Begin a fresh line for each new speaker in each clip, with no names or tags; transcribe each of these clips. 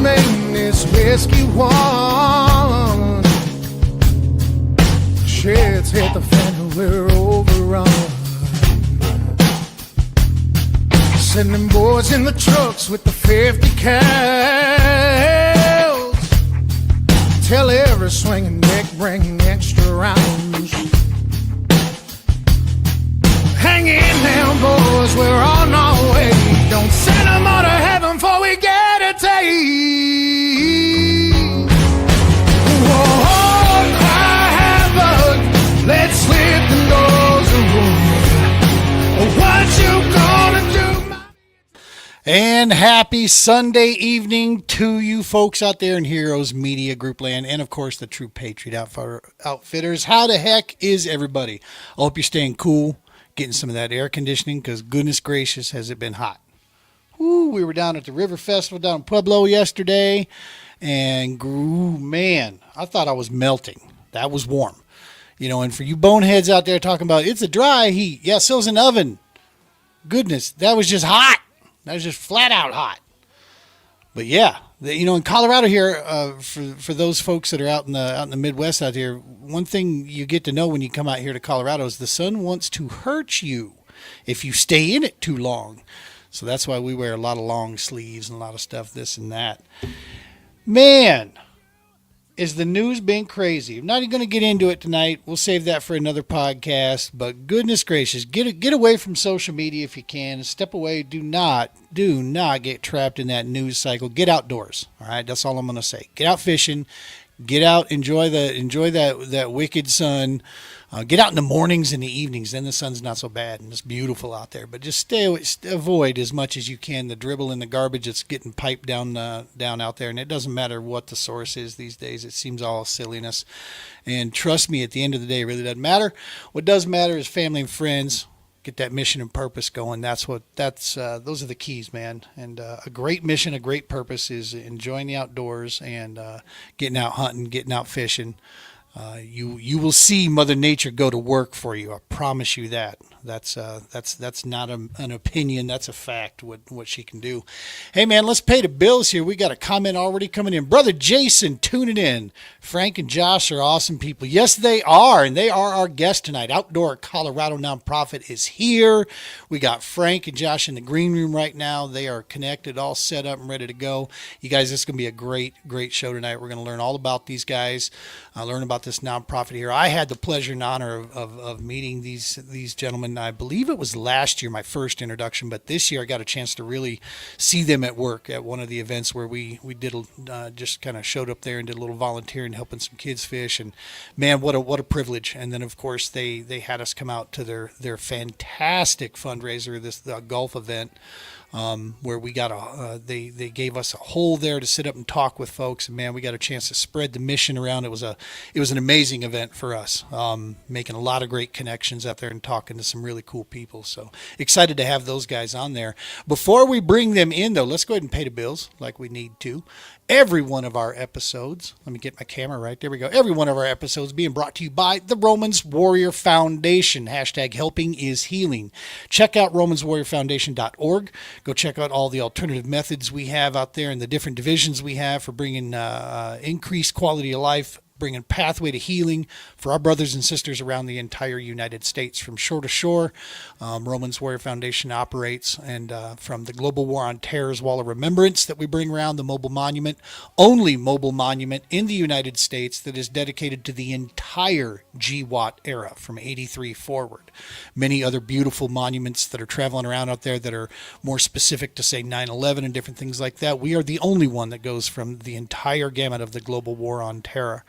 main is whiskey one. Shit's hit the fan, we're overrun. Sending boys in the trucks with the 50 cals. Tell every swinging dick bring extra rounds. Hang in now, boys, we're on our way. Don't send them out of heaven before we get a taste. Whoa, cry havoc, let's slit the doors and roll. What you gonna do?
And happy Sunday evening to you folks out there in Heroes Media Group land, and of course the True Patriot Outfitters. How the heck is everybody? I hope you're staying cool, getting some of that air conditioning, because goodness gracious has it been hot. Woo, we were down at the River Festival down in Pueblo yesterday, and man, I thought I was melting. That was warm. You know, and for you boneheads out there talking about it's a dry heat. Yeah, so's an oven. Goodness, that was just hot. That was just flat out hot. But yeah, in Colorado here, for those folks that are out in the Midwest out here, one thing you get to know when you come out here to Colorado is the sun wants to hurt you if you stay in it too long. So that's why we wear a lot of long sleeves and a lot of stuff, this and that. Man, is the news been crazy? I'm not even going to get into it tonight. We'll save that for another podcast. But goodness gracious, get away from social media if you can. Step away. Do not get trapped in that news cycle. Get outdoors. All right, that's all I'm going to say. Get out fishing. Get out. Enjoy that wicked sun. Get out in the mornings and the evenings. Then the sun's not so bad and it's beautiful out there. But just avoid as much as you can the dribble and the garbage that's getting piped down out there. And it doesn't matter what the source is these days. It seems all silliness. And trust me, at the end of the day, it really doesn't matter. What does matter is family and friends. Get that mission and purpose going. Those are the keys, man. And a great mission, a great purpose is enjoying the outdoors and getting out hunting, getting out fishing. You will see Mother Nature go to work for you. I promise you that. That's not an opinion. That's a fact. What she can do. Hey man, let's pay the bills here. We got a comment already coming in. Brother Jason, tuning in. Frank and Josh are awesome people. Yes, they are, and they are our guests tonight. Outdoor Colorado Nonprofit is here. We got Frank and Josh in the green room right now. They are connected, all set up and ready to go. You guys, this is going to be a great show tonight. We're going to learn all about these guys. Learn about this nonprofit here. I had the pleasure and honor of meeting these gentlemen. I believe it was last year, my first introduction, but this year I got a chance to really see them at work at one of the events where we did just kind of showed up there and did a little volunteering, helping some kids fish. And man, what a privilege. And then of course they had us come out to their fantastic fundraiser, this golf event. Where we got they gave us a hole there to sit up and talk with folks, and man, we got a chance to spread the mission around. It was an amazing event for us, making a lot of great connections out there and talking to some really cool people. So excited to have those guys on there. Before we bring them in, though, let's go ahead and pay the bills like we need to. Every one of our episodes, let me get my camera right, there we go. Every one of our episodes being brought to you by the Romans Warrior Foundation. # helping is healing. Check out romanswarriorfoundation.org. Go check out all the alternative methods we have out there and the different divisions we have for bringing increased quality of life, bringing pathway to healing for our brothers and sisters around the entire United States, from shore to shore. Romans Warrior Foundation operates, and from the Global War on Terror's Wall of Remembrance that we bring around, the mobile monument, only mobile monument in the United States that is dedicated to the entire GWAT era from 83 forward. Many other beautiful monuments that are traveling around out there that are more specific to, say, 9/11 and different things like that. We are the only one that goes from the entire gamut of the Global War on Terror.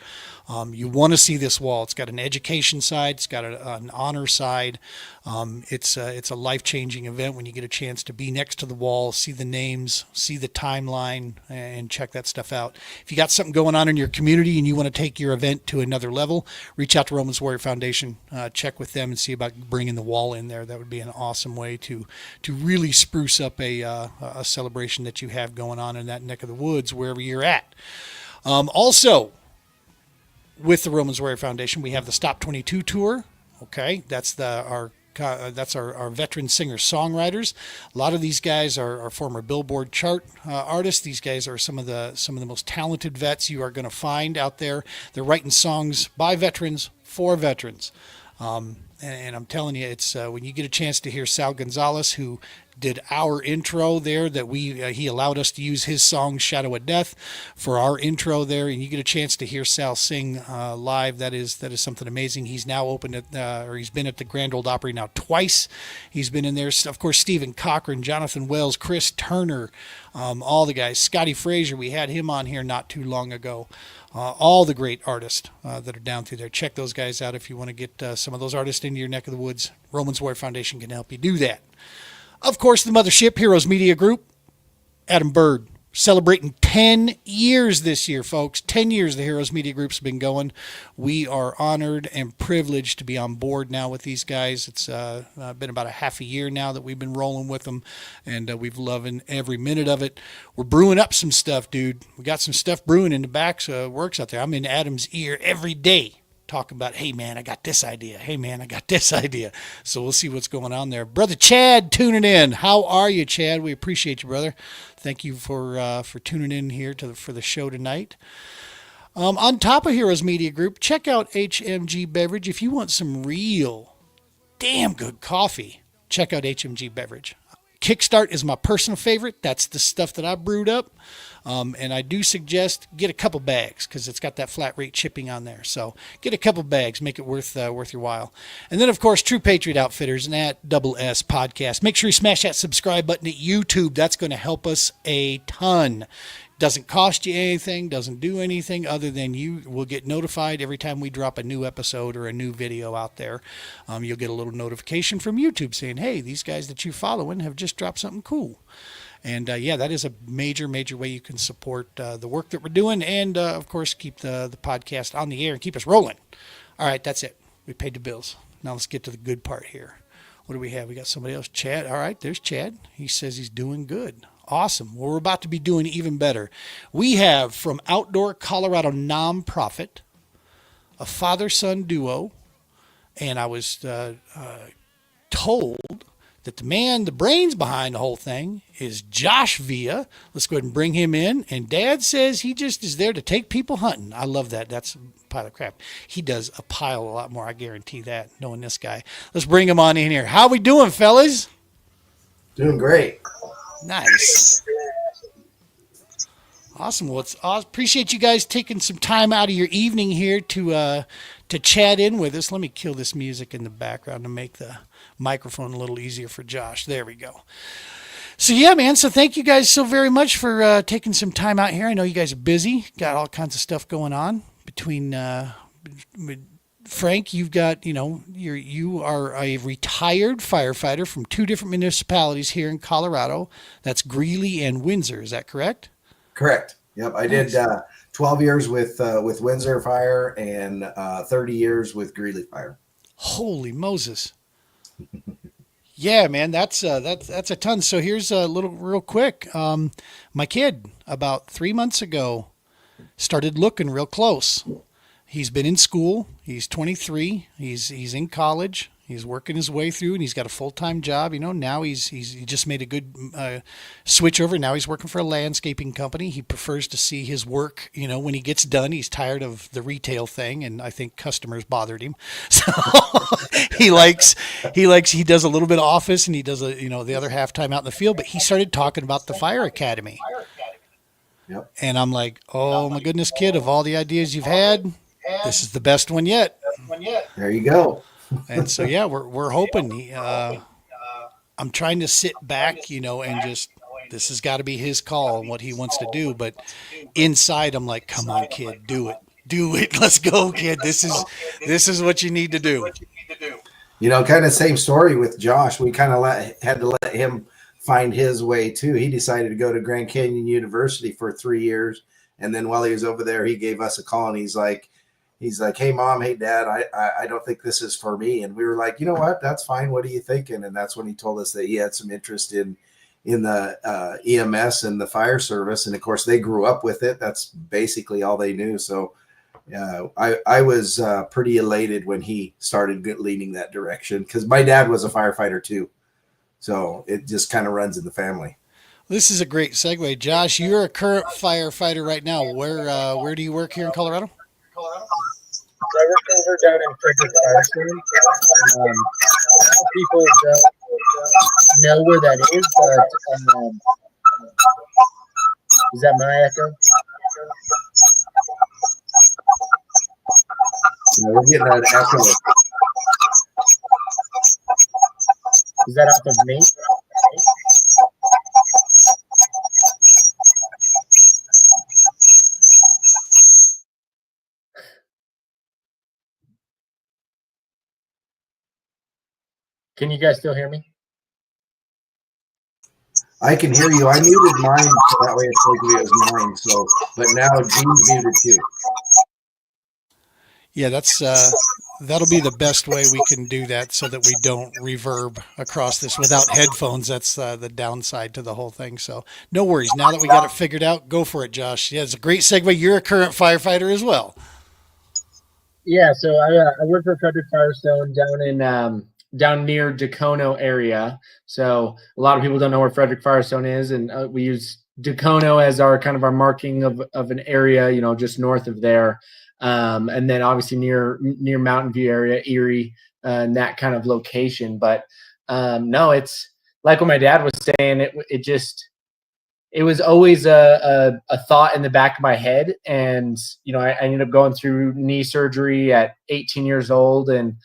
You want to see this wall. It's got an education side. It's got an honor side. It's a life-changing event when you get a chance to be next to the wall, see the names, see the timeline, and check that stuff out. If you got something going on in your community and you want to take your event to another level, reach out to Romans Warrior Foundation. Check with them and see about bringing the wall in there. That would be an awesome way to really spruce up a celebration that you have going on in that neck of the woods, wherever you're at. Also, with the Romans Warrior Foundation, we have the Stop 22 tour. Okay, that's our that's our veteran singer-songwriters. A lot of these guys are former Billboard chart artists. These guys are some of the most talented vets you are going to find out there. They're writing songs by veterans for veterans. And I'm telling you, it's when you get a chance to hear Sal Gonzalez, who did our intro there, that he allowed us to use his song "Shadow of Death" for our intro there, and you get a chance to hear Sal sing live. That is something amazing. He's now opened at, or he's been at the Grand Ole Opry now twice. He's been in there. Of course, Stephen Cochran, Jonathan Wells, Chris Turner, all the guys. Scotty Frazier, we had him on here not too long ago. All the great artists that are down through there. Check those guys out if you want to get some of those artists into your neck of the woods. Romans Warrior Foundation can help you do that. Of course, the mothership, Heroes Media Group, Adam Bird, celebrating 10 years this year, folks. 10 years the Heroes Media Group's been going. We are honored and privileged to be on board now with these guys. It's been about a half a year now that we've been rolling with them, and we've loving every minute of it. We're brewing up some stuff, dude. We got some stuff brewing in the back works out there. I'm in Adam's ear every day, talking about, hey, man, I got this idea. Hey, man, I got this idea. So we'll see what's going on there. Brother Chad tuning in. How are you, Chad? We appreciate you, brother. Thank you for tuning in here for the show tonight. On top of Heroes Media Group, check out HMG Beverage. If you want some real damn good coffee, check out HMG Beverage. Kickstart is my personal favorite. That's the stuff that I brewed up. And I do suggest get a couple bags because it's got that flat rate shipping on there. So get a couple bags, make it worth your while. And then, of course, True Patriot Outfitters and that Double S podcast. Make sure you smash that subscribe button at YouTube. That's going to help us a ton. Doesn't cost you anything, doesn't do anything other than you will get notified every time we drop a new episode or a new video out there. You'll get a little notification from YouTube saying, hey, these guys that you're following have just dropped something cool. And that is a major, major way you can support the work that we're doing and, of course, keep the podcast on the air and keep us rolling. All right, that's it. We paid the bills. Now let's get to the good part here. What do we have? We got somebody else. Chad. All right, there's Chad. He says he's doing good. Awesome. Well, we're about to be doing even better. We have from Outdoor Colorado Nonprofit, a father-son duo, and I was told that the brains behind the whole thing is Josh Villa. Let's go ahead and bring him in. And Dad says he just is there to take people hunting. I love that. That's a pile of crap. He does a lot more. I guarantee that, knowing this guy. Let's bring him on in here. How we doing, fellas?
Doing great.
Nice. Awesome. Well, appreciate you guys taking some time out of your evening here to chat in with us. Let me kill this music in the background to make the microphone a little easier for Josh. There we go. So yeah, man. So thank you guys so very much for taking some time out here. I know you guys are busy, got all kinds of stuff going on between Frank. You've got, you are a retired firefighter from two different municipalities here in Colorado. That's Greeley and Windsor. Is that correct?
Correct. Yep. I did 12 years with Windsor Fire and 30 years with Greeley Fire.
Holy Moses. Yeah, man, that's a ton. So here's a little real quick. My kid about 3 months ago started looking real close. He's been in school. He's 23. He's in college. He's working his way through, and he's got a full-time job. Now he just made a good switch over. Now he's working for a landscaping company. He prefers to see his work. When he gets done, he's tired of the retail thing, and I think customers bothered him. So he does a little bit of office, and he does the other half time out in the field. But he started talking about the fire academy.
Yep.
And I'm like, oh my goodness, kid! Of all the ideas you've had, this is the best one yet.
There you go.
And so, yeah, we're hoping. I'm trying to sit back, and just, this has got to be his call and what he wants to do. But inside, I'm like, come on, kid, do it. Let's go, kid. This is what you need to do.
Kind of same story with Josh. We kind of had to let him find his way too. He decided to go to Grand Canyon University for 3 years. And then while he was over there, he gave us a call and he's like, hey, Mom, hey, Dad, I don't think this is for me. And we were like, you know what? That's fine. What are you thinking? And that's when he told us that he had some interest in the EMS and the fire service. And, of course, they grew up with it. That's basically all they knew. So I was pretty elated when he started leaning that direction because my dad was a firefighter too. So it just kind of runs in the family.
This is a great segue. Josh, you're a current firefighter right now. Where do you work here in Colorado?
So I work over down in Frederick Firestone. A lot of people don't know where that is, but is that my echo?
We're getting an echo.
Is that off of me? Can you guys still hear me?
I can hear you. I muted mine so that way it's like it was mine. So, but now Gene's muted too.
Yeah, that'll be the best way we can do that so that we don't reverb across this without headphones. That's the downside to the whole thing. So no worries. Now that we got it figured out, go for it, Josh. Yeah, it's a great segue. You're a current firefighter as well.
Yeah, so I work for Frederick Firestone down in down near Dacono area. So a lot of people don't know where Frederick Firestone is, and we use Dacono as our kind of our marking of an area, you know, just north of there, and then obviously near Mountain View area, Erie, and that kind of location. But no, it's like what my dad was saying. It was always a thought in the back of my head. And, you know, I ended up going through knee surgery at 18 years old. And,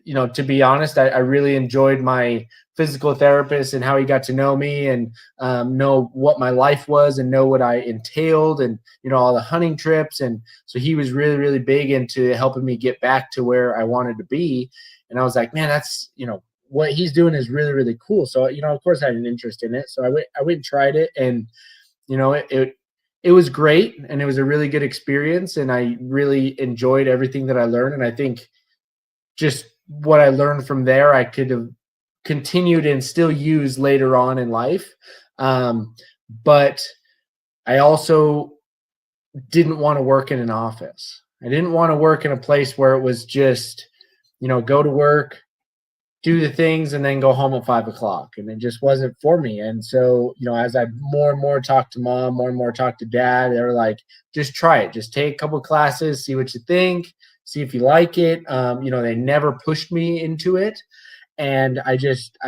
you know, to be honest, I really enjoyed my physical therapist and how he got to know me and know what my life was and know what I entailed and, you know, all the hunting trips. And so he was really, really big into helping me get back to where I wanted to be. And I was like, man, that's, you know, what he's doing is really, really cool. So, you know, of course I had an interest in it. So I went and tried it, and, you know, it was great, and it was a really good experience, and I really enjoyed everything that I learned. And I think just what I learned from there, I could have continued and still use later on in life. But I also didn't want to work in an office. I didn't want to work in a place where it was just, you know, go to work, do the things, and then go home at 5 o'clock. And it just wasn't for me. And so, you know, as I more and more talked to mom, more and more talked to dad, they were like, just try it. Just take a couple classes, see what you think, see if you like it. You know, they never pushed me into it. And I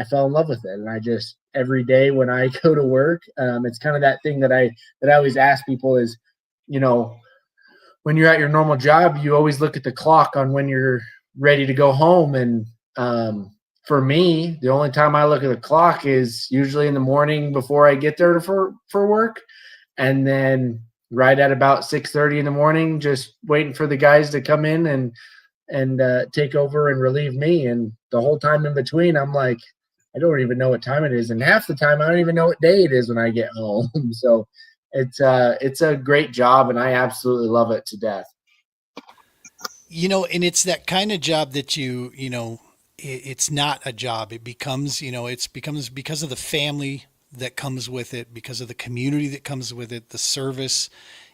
fell in love with it. And I just, every day when I go to work, it's kind of that thing that I always ask people is, you know, when you're at your normal job, you always look at the clock on when you're ready to go home. And, for me, the only time I look at the clock is usually in the morning before I get there for work, and then right at about 6:30 in the morning, just waiting for the guys to come in and take over and relieve me. And the whole time in between, I'm like, I don't even know what time it is, and half the time I don't even know what day it is when I get home. So it's a great job, and I absolutely love it to death.
You know, and it's that kind of job that you know, it's not a job. It becomes, you know, it's becomes because of the family that comes with it, because of the community that comes with it, the service.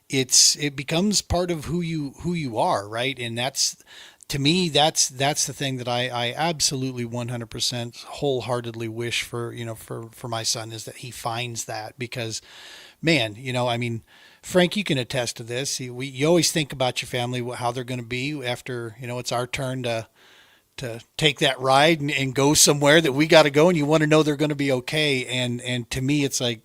It becomes part of who you are, right? And that's, to me, that's the thing that I absolutely 100% wholeheartedly wish for, you know, for my son, is that he finds that. Because, man, you know, I mean, Frank, you can attest to this. You always think about your family, how they're going to be after, you know, it's our turn to take that ride and go somewhere that we got to go, and you want to know they're going to be okay. And to me, it's like,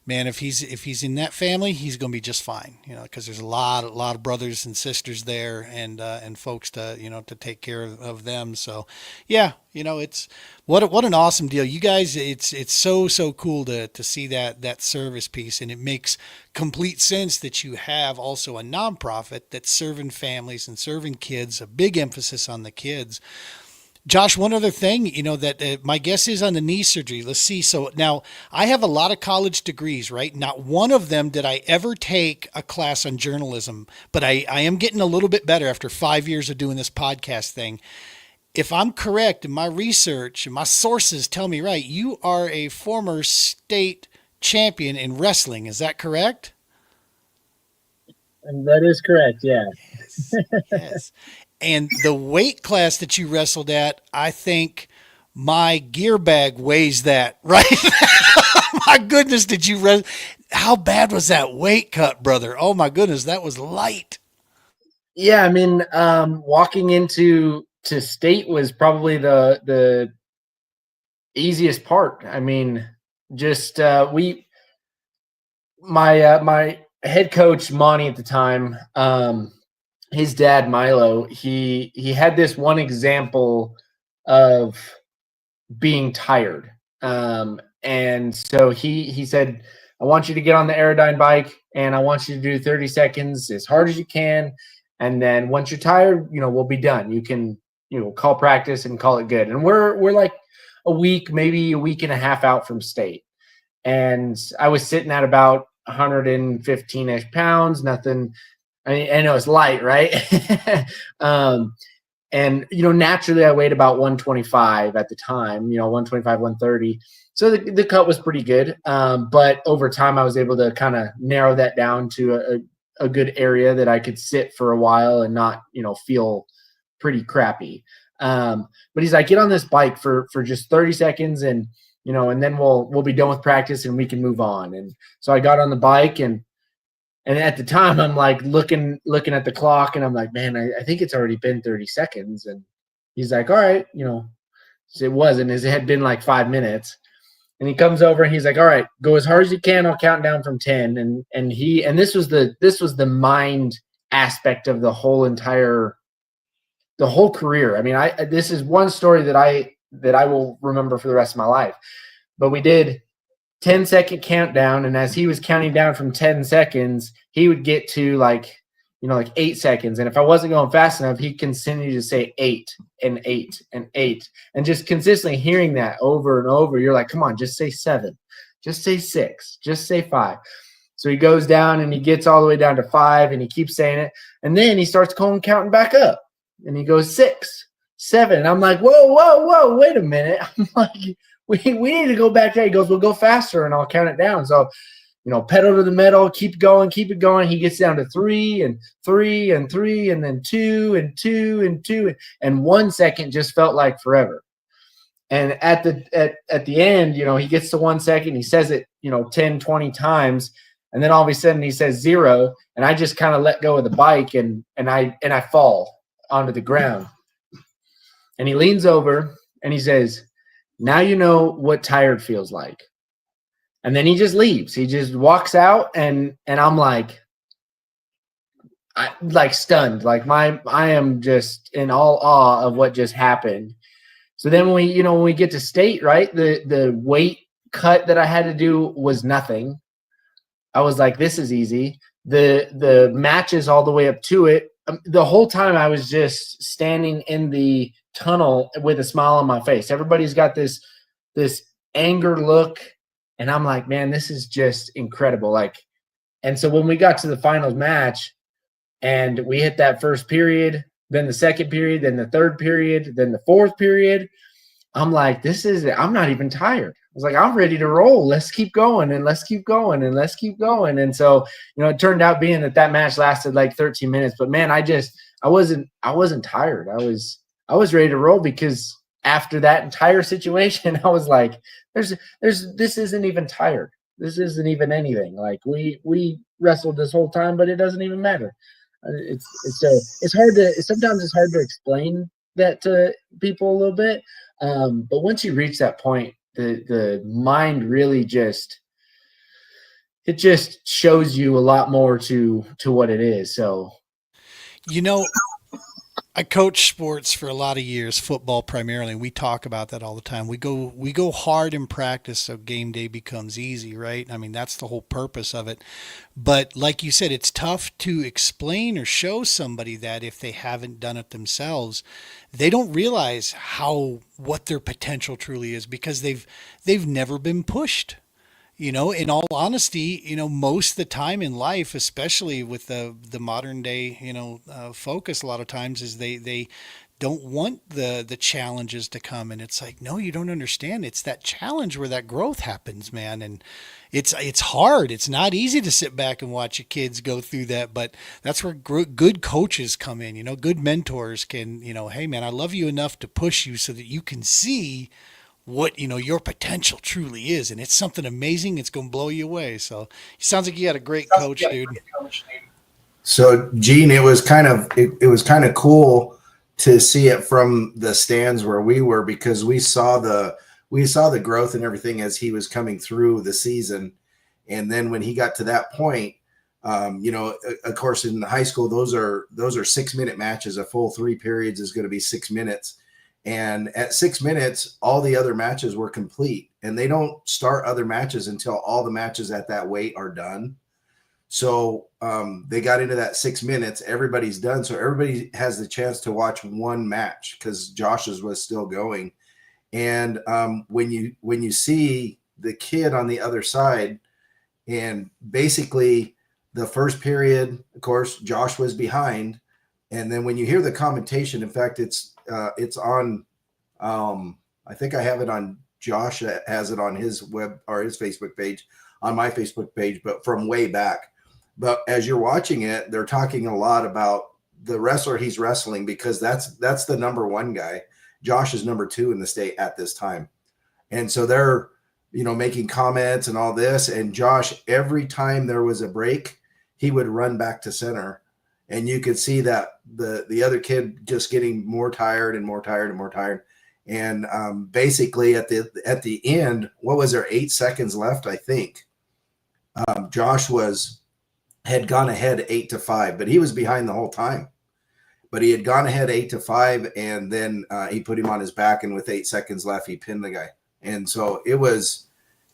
man, if he's in that family, he's going to be just fine, you know, because there's a lot of brothers and sisters there, and folks to, you know, to take care of them. So yeah, you know, it's what an awesome deal, you guys. It's so cool to see that service piece, and it makes complete sense that you have also a nonprofit that's serving families and serving kids, a big emphasis on the kids. Josh, one other thing, you know, that my guess is on the knee surgery. Let's see. So now I have a lot of college degrees, right? Not one of them did I ever take a class on journalism, but I am getting a little bit better after 5 years of doing this podcast thing. If I'm correct in my research and my sources tell me right, you are a former state champion in wrestling. Is that correct?
And that is correct. Yeah.
Yes. Yes. And the weight class that you wrestled at, I think my gear bag weighs that, right? My goodness, did you how bad was that weight cut, brother? Oh my goodness, that was light.
Yeah. I mean, walking into to state was probably the easiest part. I mean, just we my head coach Monty at the time, his dad Milo, he had this one example of being tired. And so he said, I want you to get on the Aerodyne bike and I want you to do 30 seconds as hard as you can. And then once you're tired, we'll be done. You can, call practice and call it good. And we're like a week, maybe a week and a half out from state. And I was sitting at about 115-ish pounds, nothing. I know it's light, right? um, and naturally I weighed about 125 at the time, 125, 130. So the cut was pretty good, but over time I was able to kind of narrow that down to a good area that I could sit for a while and not feel pretty crappy. But he's like, get on this bike for just 30 seconds, and and then we'll be done with practice and we can move on. And so I got on the bike, and at the time, I'm like looking at the clock, and I'm like, man, I think it's already been 30 seconds. And he's like, all right, so it wasn't. It had been like 5 minutes. And he comes over and he's like, all right, go as hard as you can. I'll count down from 10. And this was the mind aspect of the whole career. I mean, this is one story that I will remember for the rest of my life. But we did 10-second countdown, and as he was counting down from 10 seconds, he would get to like 8 seconds, and if I wasn't going fast enough, he'd continue to say 8 and 8 and 8, and just consistently hearing that over and over. You're like, come on, just say 7, just say 6, just say 5. So he goes down and he gets all the way down to 5, and he keeps saying it, and then he starts counting back up, and he goes 6, 7, and I'm like, whoa, wait a minute. I'm like, we need to go back there. He goes, well, go faster and I'll count it down. So, pedal to the metal, keep it going. He gets down to 3 and 3 and 3, and then 2 and 2 and 2. And 1 second just felt like forever. And at the end, he gets to 1 second. He says it, 10, 20 times. And then all of a sudden he says 0. And I just kind of let go of the bike and I fall onto the ground. And he leans over and he says, now you know what tired feels like. And then he just leaves. He just walks out, and I'm like, stunned. Like I am just in all awe of what just happened. So then when we get to state, right, the weight cut that I had to do was nothing. I was like, this is easy. The matches all the way up to it. The whole time I was just standing in the tunnel with a smile on my face. Everybody's got this anger look, and I'm like, man, this is just incredible. And so when we got to the finals match and we hit that first period, then the second period, then the third period, then the fourth period, I'm like, I'm not even tired. I was like, I'm ready to roll. Let's keep going, and let's keep going, and let's keep going. And so, it turned out being that match lasted like 13 minutes, but man, I wasn't tired. I was ready to roll, because after that entire situation, I was like, this isn't even tired. This isn't even anything. Like we wrestled this whole time, but it doesn't even matter. Sometimes it's hard to explain that to people a little bit. But once you reach that point, the mind really just shows you a lot more to what it is. So,
I coach sports for a lot of years, football primarily, and we talk about that all the time. We go hard in practice so game day becomes easy, right? I mean, that's the whole purpose of it. But like you said, it's tough to explain or show somebody that if they haven't done it themselves. They don't realize what their potential truly is, because they've never been pushed. In all honesty, most of the time in life, especially with the modern day, focus, a lot of times is they don't want the challenges to come, and it's like, no, you don't understand. It's that challenge where that growth happens, man. And it's hard. It's not easy to sit back and watch your kids go through that, but that's where good coaches come in. Good mentors can, hey man, I love you enough to push you so that you can see what your potential truly is, and it's something amazing. It's going to blow you away. So it sounds like you had a great coach, dude.
So Gene, it was kind of cool to see it from the stands where we were, because we saw the growth and everything as he was coming through the season. And then when he got to that point, of course in high school, those are 6-minute matches. A full 3 periods is going to be 6 minutes. And at 6 minutes, all the other matches were complete, and they don't start other matches until all the matches at that weight are done. So they got into that 6 minutes, everybody's done. So everybody has the chance to watch one match, because Josh's was still going. And when you see the kid on the other side, and basically the first period, of course, Josh was behind. And then when you hear the commentation, in fact, it's on, I think I have it on, Josh has it on his web or his Facebook page, on my Facebook page, but from way back. But as you're watching it, they're talking a lot about the wrestler he's wrestling, because that's the number 1 guy. Josh is number 2 in the state at this time. And so they're, making comments and all this. And Josh, every time there was a break, he would run back to center. And you could see that the other kid just getting more tired and more tired and more tired. And basically at the end, what was there, 8 seconds left, I think. Josh had gone ahead 8-5, but he was behind the whole time. But he had gone ahead 8-5, and then he put him on his back, and with 8 seconds left, he pinned the guy. And so it was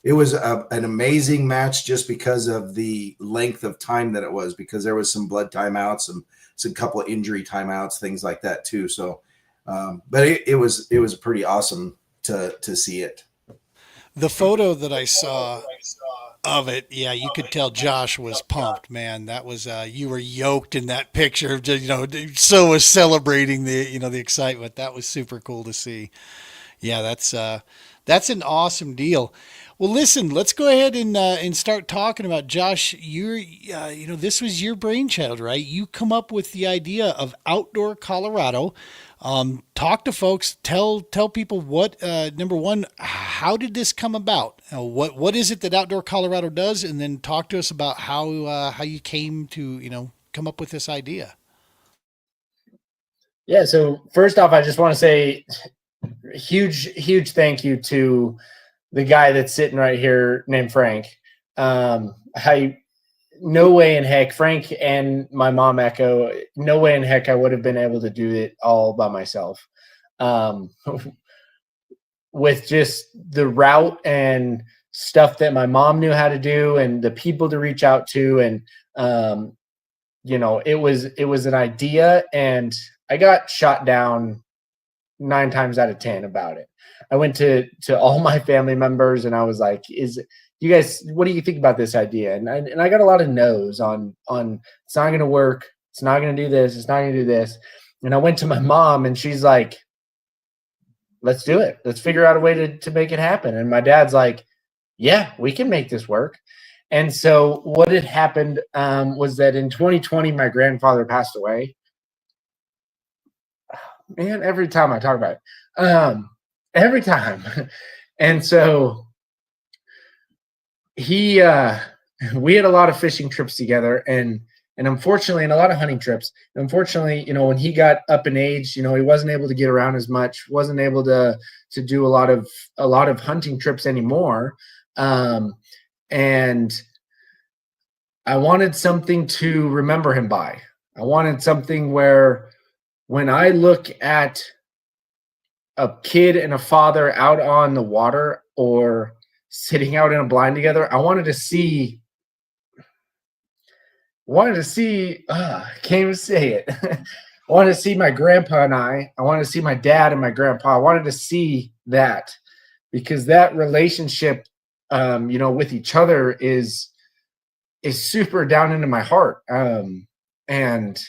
an amazing match, just because of the length of time that it was, because there was some blood timeouts and some couple of injury timeouts, things like that too. So, but it was pretty awesome to see it.
The photo that I saw of it, yeah, you could tell Josh was pumped, man. That was you were yoked in that picture. So was celebrating the excitement. That was super cool to see. Yeah, that's an awesome deal. Well, listen, let's go ahead and start talking about, Josh. This was your brainchild, right? You come up with the idea of Outdoor Colorado. Talk to folks. Tell people what, number one, how did this come about? What is it that Outdoor Colorado does, and then talk to us about how you came to come up with this idea.
Yeah. So first off, I just want to say huge thank you to the guy that's sitting right here named Frank. No way in heck, Frank and my mom Echo, no way in heck I would have been able to do it all by myself. With just the route and stuff that my mom knew how to do, and the people to reach out to, and it was an idea, and I got shot down 9 times out of 10 about it. I went to all my family members, and I was like, you guys, what do you think about this idea? And I got a lot of no's on it's not going to work. It's not going to do this. It's not going to do this. And I went to my mom, and she's like, let's do it. Let's figure out a way to make it happen. And my dad's like, yeah, we can make this work. And so what had happened was that in 2020, my grandfather passed away. Man, every time I talk about it, every time. And so we had a lot of fishing trips together, and unfortunately, and a lot of hunting trips. Unfortunately, when he got up in age, he wasn't able to get around as much, wasn't able to do a lot of hunting trips anymore. And I wanted something to remember him by. I wanted something where, when I look at a kid and a father out on the water or sitting out in a blind together, I wanted to see, I can't even say it. I wanted to see my grandpa and I wanted to see my dad and my grandpa. I wanted to see that, because that relationship, with each other is super down into my heart. And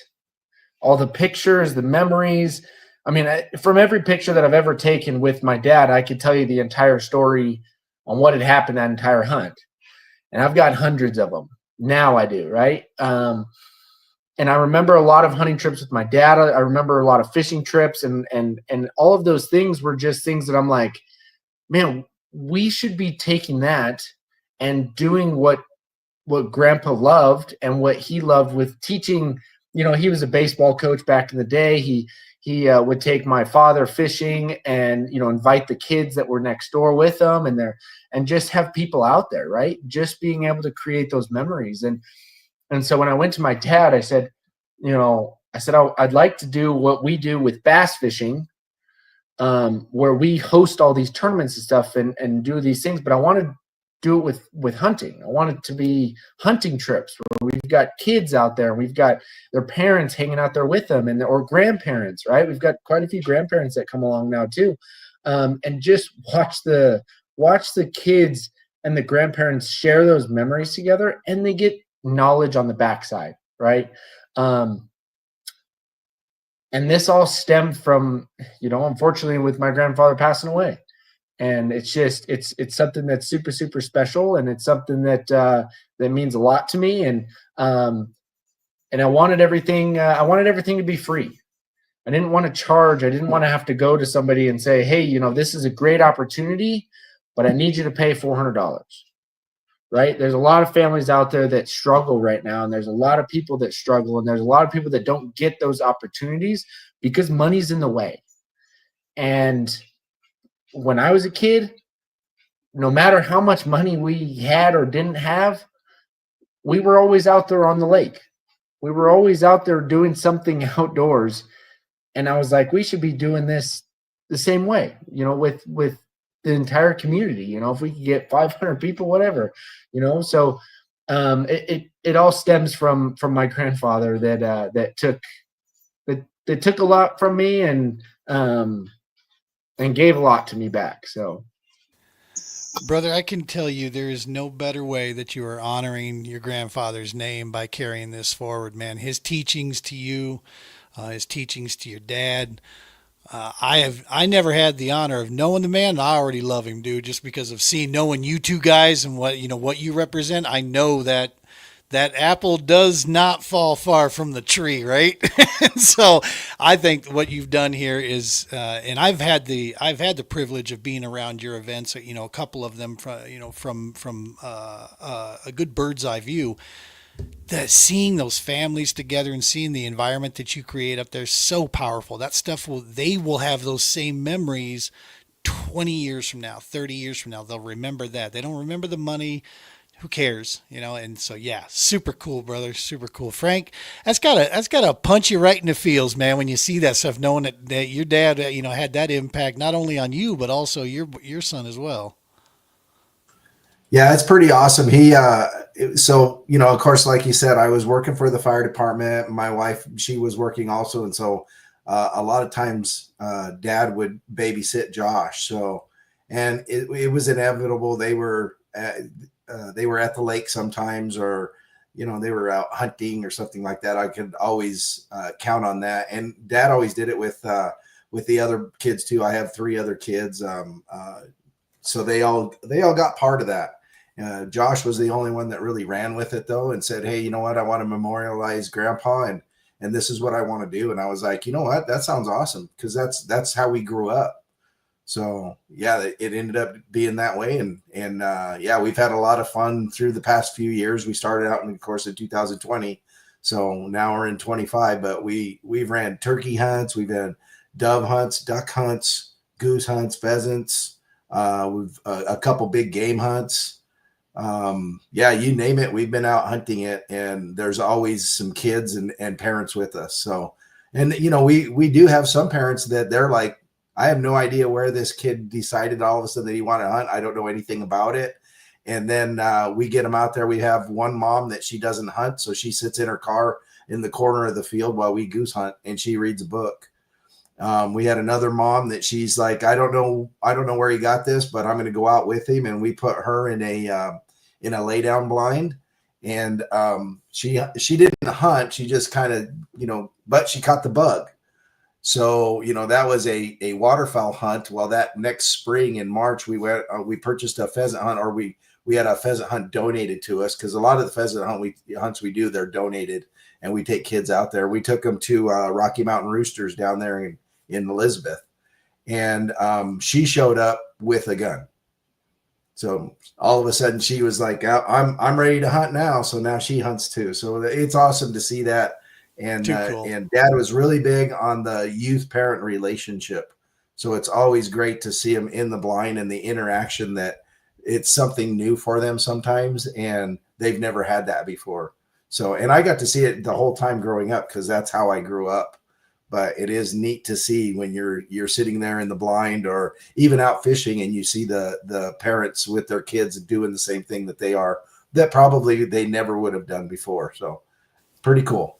all the pictures, the memories, I mean, from every picture that I've ever taken with my dad, I could tell you the entire story on what had happened that entire hunt. And I've got hundreds of them. Now I do, right? And I remember a lot of hunting trips with my dad. I remember a lot of fishing trips, and all of those things were just things that I'm like, man, we should be taking that and doing what Grandpa loved and what he loved with teaching. You know, he was a baseball coach back in the day. He would take my father fishing and, you know, invite the kids that were next door with them, and just have people out there, right? Just being able to create those memories. And so when I went to my dad, I said, I'd like to do what we do with bass fishing, where we host all these tournaments and stuff and do these things, but I want to do it with hunting. I want it to be hunting trips where we've got kids out there, we've got their parents hanging out there with them, or grandparents, right? We've got quite a few grandparents that come along now too, and just watch the kids and the grandparents share those memories together, and they get knowledge on the backside, right? And this all stemmed from, you know, unfortunately with my grandfather passing away. And it's just, it's something that's super, super special. And it's something that, that means a lot to me. And I wanted everything to be free. I didn't want to charge. I didn't want to have to go to somebody and say, hey, you know, this is a great opportunity, but I need you to pay $400. Right? There's a lot of families out there that struggle right now, and there's a lot of people that struggle, and there's a lot of people that don't get those opportunities because money's in the way. And when I was a kid, no matter how much money we had or didn't have, we were always out there on the lake. We were always out there doing something outdoors. And I was like, we should be doing this the same way, you know, with the entire community. You know, if we could get 500 people, whatever, you know. So it all stems from my grandfather that took a lot from me and gave a lot to me back. So,
Brother, I can tell you there is no better way that you are honoring your grandfather's name by carrying this forward, man. His teachings to you, his teachings to your dad. I never had the honor of knowing the man, and I already love him, dude, just because of knowing you two guys and what you represent. I know that apple does not fall far from the tree, right? So I think what you've done here is, and I've had the privilege of being around your events, you know, a couple of them from a good bird's eye view. That seeing those families together and seeing the environment that you create up there is so powerful. That stuff they will have those same memories 20 years from now, 30 years from now. They'll remember that. They don't remember the money. Who cares, you know? And so, yeah, super cool, brother. Super cool. Frank, that's gotta punch you right in the feels, man, when you see that stuff, knowing that your dad, you know, had that impact not only on you, but also your son as well.
Yeah, it's pretty awesome. So, you know, of course, like you said, I was working for the fire department. My wife, she was working also. And so a lot of times dad would babysit Josh. So, and it was inevitable. They were at the lake sometimes, or, you know, they were out hunting or something like that. I could always count on that. And dad always did it with the other kids too. I have 3 other kids. So they all got part of that. Josh was the only one that really ran with it though, and said, hey, you know what? I want to memorialize grandpa, and this is what I want to do. And I was like, you know what? That sounds awesome. Cause that's how we grew up. So yeah, it ended up being that way. And yeah, we've had a lot of fun through the past few years. We started out in the course of 2020. So now we're in 25, but we've ran turkey hunts. We've had dove hunts, duck hunts, goose hunts, pheasants. We've a couple big game hunts. Yeah, you name it, we've been out hunting it, and there's always some kids and parents with us. So, and you know, we do have some parents that they're like, I have no idea where this kid decided all of a sudden that he wanted to hunt. I don't know anything about it. And then we get them out there. We have one mom that she doesn't hunt, so she sits in her car in the corner of the field while we goose hunt, and she reads a book. We had another mom that she's like, I don't know where he got this, but I'm going to go out with him. And we put her in a lay down blind, and she didn't hunt. She just kind of, you know, but she caught the bug. So, that was a waterfowl hunt. Well, that next spring in March, we purchased a pheasant hunt, or we had a pheasant hunt donated to us, because a lot of the pheasant hunts we do, they're donated, and we take kids out there. We took them to Rocky Mountain Roosters down there in Elizabeth, and she showed up with a gun. So all of a sudden she was like, I'm ready to hunt now. So now she hunts too. So it's awesome to see that. And
Cool.
And Dad was really big on the youth parent relationship. So it's always great to see them in the blind and the interaction, that it's something new for them sometimes, and they've never had that before. So, and I got to see it the whole time growing up, because that's how I grew up. But it is neat to see when you're sitting there in the blind, or even out fishing, and you see the parents with their kids doing the same thing that probably they never would have done before. So pretty cool.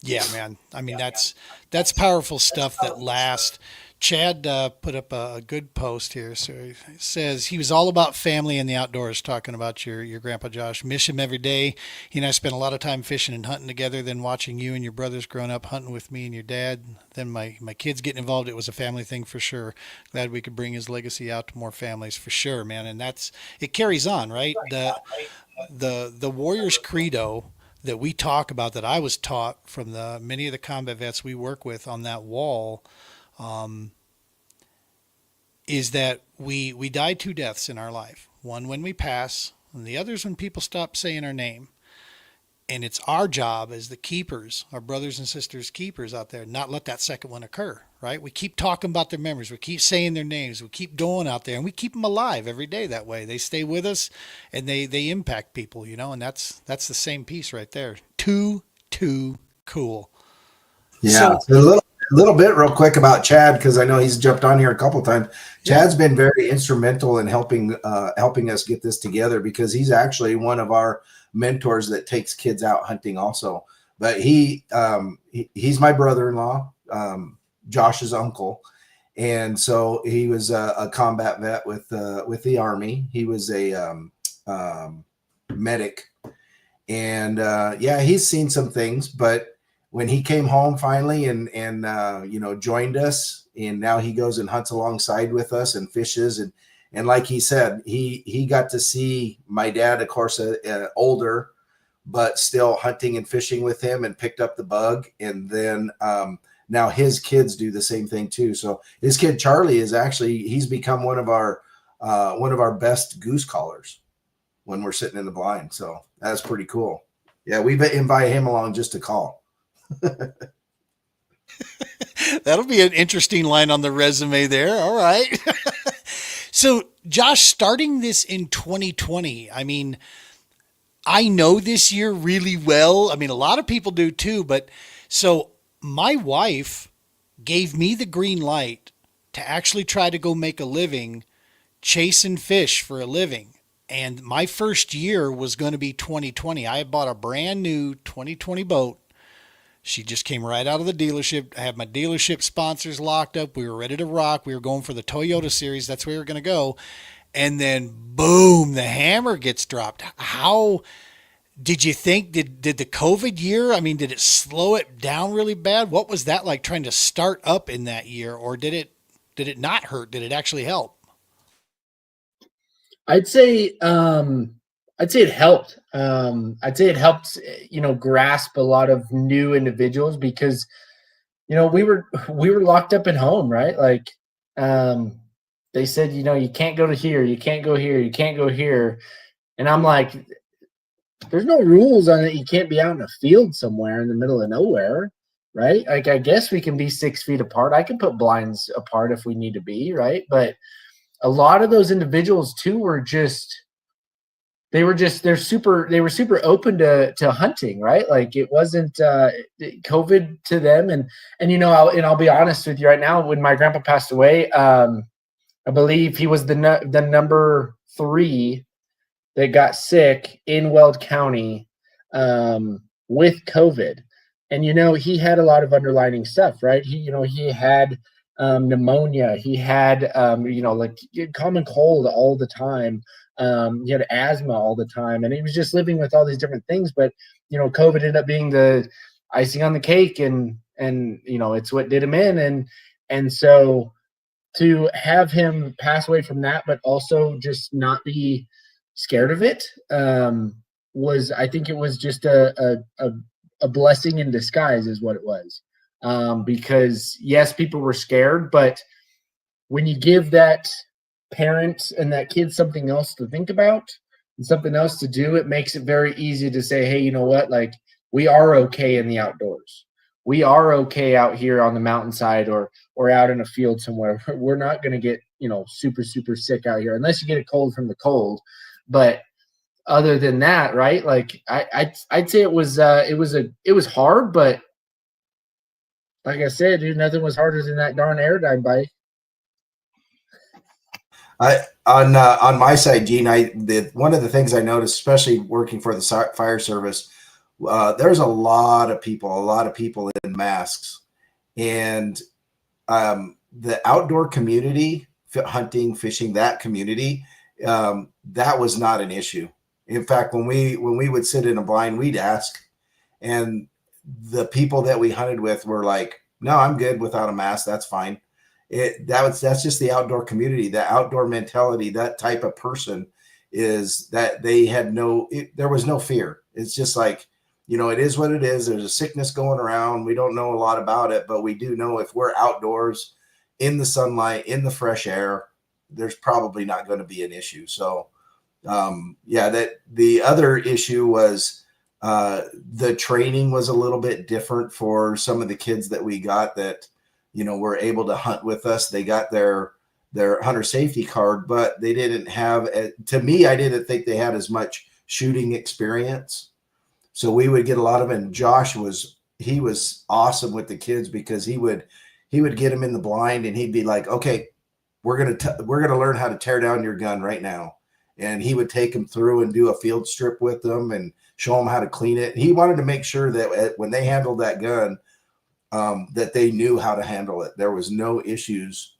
Yeah, man. I mean, that's powerful stuff that lasts. Chad put up a good post here. So he says he was all about family and the outdoors, talking about your grandpa Josh. Miss him every day. He and I spent a lot of time fishing and hunting together, then watching you and your brothers growing up, hunting with me and your dad. Then my kids getting involved. It was a family thing for sure. Glad we could bring his legacy out to more families for sure, man. And it carries on, right? The Warriors credo that we talk about, that I was taught from many of the combat vets we work with on that wall, is that we die two deaths in our life. One when we pass, and the other's when people stop saying our name. And it's our job as the keepers, our brothers and sisters keepers out there, not let that second one occur, right? We keep talking about their memories. We keep saying their names. We keep going out there, and we keep them alive every day that way. They stay with us, and they impact people, and that's the same piece right there. Too cool.
Yeah. So a little bit real quick about Chad, because I know he's jumped on here a couple of times. Chad's been very instrumental in helping us get this together, because he's actually one of our mentors that takes kids out hunting also. But he's my brother-in-law, Josh's uncle. And so he was a combat vet with the Army. He was a medic. And he's seen some things, but when he came home finally and joined us, and now he goes and hunts alongside with us and fishes, and like he said, he got to see my dad, of course, older, but still hunting and fishing with him, and picked up the bug. And then now his kids do the same thing too. So his kid Charlie he's become one of our best goose callers when we're sitting in the blind. So that's pretty cool. Yeah, we invite him along just to call.
That'll be an interesting line on the resume there. All right. So, Josh, starting this in 2020, I mean, I know this year really well. I mean, a lot of people do too. But so my wife gave me the green light to actually try to go make a living chasing fish for a living. And my first year was going to be 2020. I had bought a brand new 2020 boat. She just came right out of the dealership. I had my dealership sponsors locked up. We were ready to rock. We were going for the Toyota series. That's where we were going to go. And then boom, the hammer gets dropped. How did you think, did the COVID year, I mean, did it slow it down really bad? What was that like, trying to start up in that year? Or did it not hurt? Did it actually help?
I'd say it helped. I'd say it helped, grasp a lot of new individuals, because, we were locked up at home, right? Like, they said, you can't go to here, you can't go here, you can't go here. And I'm like, there's no rules on it. You can't be out in a field somewhere in the middle of nowhere, right? Like, I guess we can be 6 feet apart. I can put blinds apart if we need to be, right? But a lot of those individuals too were they were super open to hunting, right? Like, it wasn't COVID to them. And I'll be honest with you right now, when my grandpa passed away, I believe he was the number 3 that got sick in Weld County with COVID. And, he had a lot of underlying stuff, right? He had pneumonia. He had, common cold all the time. He had asthma all the time. And he was just living with all these different things. But, COVID ended up being the icing on the cake. And and it's what did him in. And so to have him pass away from that, but also just not be scared of it, I think it was just a blessing in disguise is what it was. Because yes, people were scared, but when you give that parent and that kid something else to think about and something else to do, it makes it very easy to say, hey, you know what? Like, we are okay in the outdoors. We are okay out here on the mountainside or out in a field somewhere. We're not going to get, super, super sick out here unless you get a cold from the cold. But other than that, right? Like I'd say it was hard, but like I said, dude, nothing was harder than that darn airdyne bike.
On my side, Gene, one of the things I noticed, especially working for the fire service, there's a lot of people in masks, and the outdoor community, hunting, fishing, that community, that was not an issue. In fact, when we would sit in a blind, we'd ask, and the people that we hunted with were like, "No, I'm good without a mask. That's fine." That's just the outdoor community, the outdoor mentality. That type of person is that they had there was no fear. It's just like, it is what it is. There's a sickness going around. We don't know a lot about it, but we do know if we're outdoors in the sunlight, in the fresh air, there's probably not going to be an issue. So, that the other issue was the training was a little bit different for some of the kids that we got that, were able to hunt with us. They got their hunter safety card, but they didn't have, to me, I didn't think they had as much shooting experience. So we would get a lot of it. And Josh was awesome with the kids because he would get them in the blind and he'd be like, okay, we're going to learn how to tear down your gun right now. And he would take them through and do a field strip with them and show them how to clean it. He wanted to make sure that when they handled that gun, that they knew how to handle it. There was no issues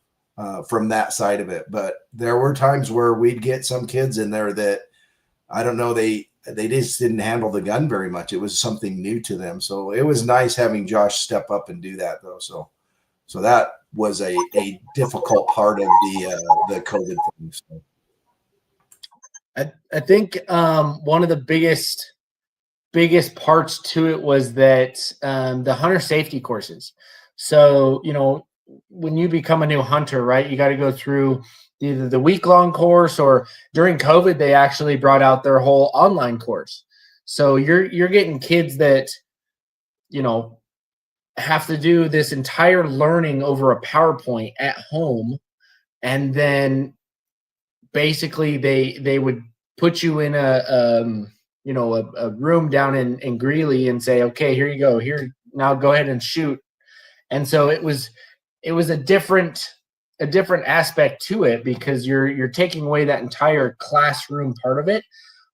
from that side of it. But there were times where we'd get some kids in there that, I don't know, they just didn't handle the gun very much. It was something new to them. So it was nice having Josh step up and do that, though. So that was a difficult part of the COVID thing. So.
I think one of the biggest parts to it was that the hunter safety courses. So, when you become a new hunter, right, you got to go through either the week-long course, or during COVID, they actually brought out their whole online course. So you're getting kids that, have to do this entire learning over a PowerPoint at home. And then basically they would put you in a room down in Greeley and say, okay, here you go. Here, now go ahead and shoot. And so it was a different aspect to it because you're taking away that entire classroom part of it.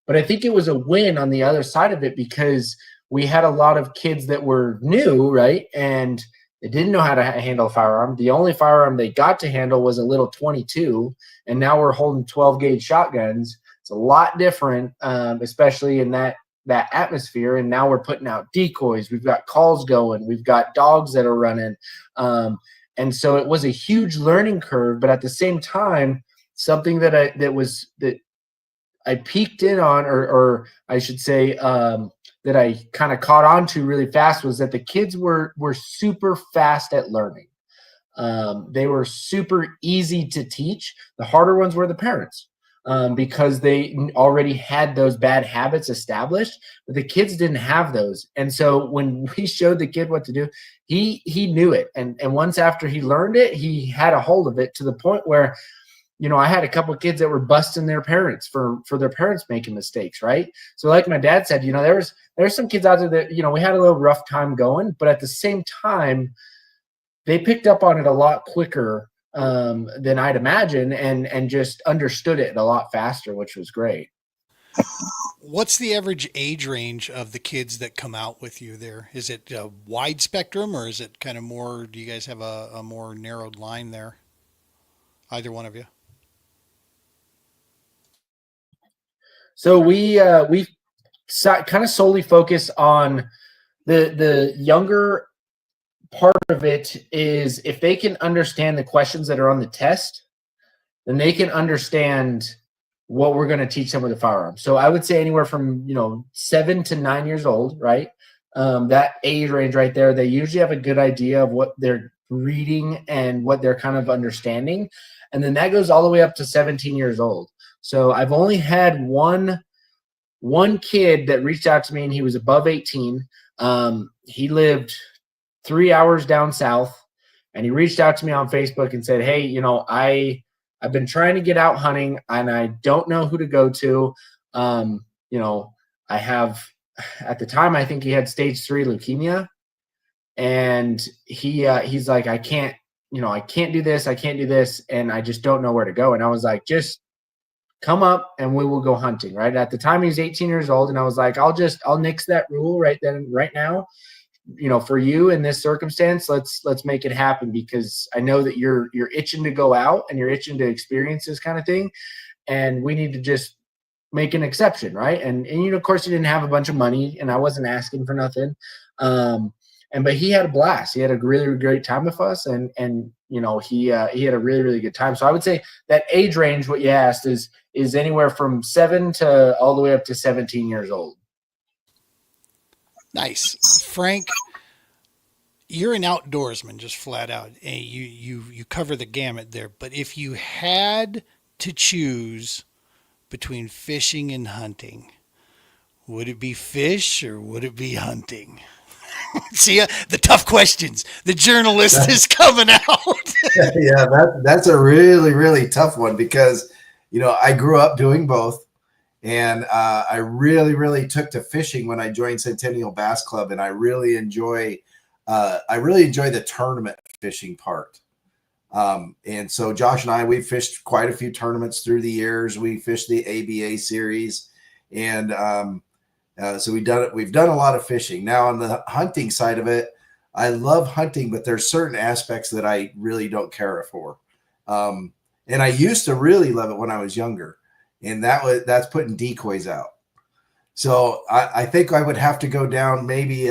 But I think it was a win on the other side of it because we had a lot of kids that were new, right? And they didn't know how to handle a firearm. The only firearm they got to handle was a little 22, and now we're holding 12 gauge shotguns. It's a lot different, especially in that atmosphere. And now we're putting out decoys. We've got calls going. We've got dogs that are running. And so it was a huge learning curve, but at the same time, something that I peaked in on, or I should say, that I kind of caught on to really fast was that the kids were super fast at learning. They were super easy to teach. The harder ones were the parents. Because they already had those bad habits established, but the kids didn't have those. And so when we showed the kid what to do, he knew it. And once after he learned it, he had a hold of it to the point where, I had a couple of kids that were busting their parents for their parents making mistakes, right? So like my dad said, there's some kids out there that, we had a little rough time going, but at the same time, they picked up on it a lot quicker than I'd imagine, and just understood it a lot faster, which was great.
What's the average age range of the kids that come out with you there? Is it a wide spectrum, or is it kind of more, do you guys have a more narrowed line there? Either one of you?
So we kind of solely focus on the younger part of it is if they can understand the questions that are on the test, then they can understand what we're going to teach them with a firearm. So I would say anywhere from 7 to 9 years old, right? That age range right there, they usually have a good idea of what they're reading and what they're kind of understanding, and then that goes all the way up to 17 years old. So I've only had one kid that reached out to me, and he was above 18. He lived 3 hours down south, and he reached out to me on Facebook and said, "Hey, I've been trying to get out hunting, and I don't know who to go to. I have, at the time, I think he had stage 3 leukemia, and he's like, I can't do this, and I just don't know where to go." And I was like, "Just come up and we will go hunting." Right at the time, he was 18 years old, and I was like, I'll nix that rule right now. For you in this circumstance, let's make it happen, because I know that you're itching to go out and you're itching to experience this kind of thing, and we need to just make an exception, right? And of course, he didn't have a bunch of money, and I wasn't asking for nothing. But he had a blast. He had a really, really great time with us, and he had a really, really good time. So I would say that age range, what you asked, is anywhere from 7 to all the way up to 17 years old.
Nice. Frank, you're an outdoorsman, just flat out. And you cover the gamut there. But if you had to choose between fishing and hunting, would it be fish or would it be hunting? See, the tough questions. The journalist is coming out.
Yeah, that's a really, really tough one, because I grew up doing both. And I really, really took to fishing when I joined Centennial Bass Club, and I really enjoy the tournament fishing part. And so Josh and I, we've fished quite a few tournaments through the years. We fished the ABA series, and so we've done a lot of fishing. Now on the hunting side of it, I love hunting, but there's certain aspects that I really don't care for. And I used to really love it when I was younger. And that's putting decoys out. So I think I would have to go down maybe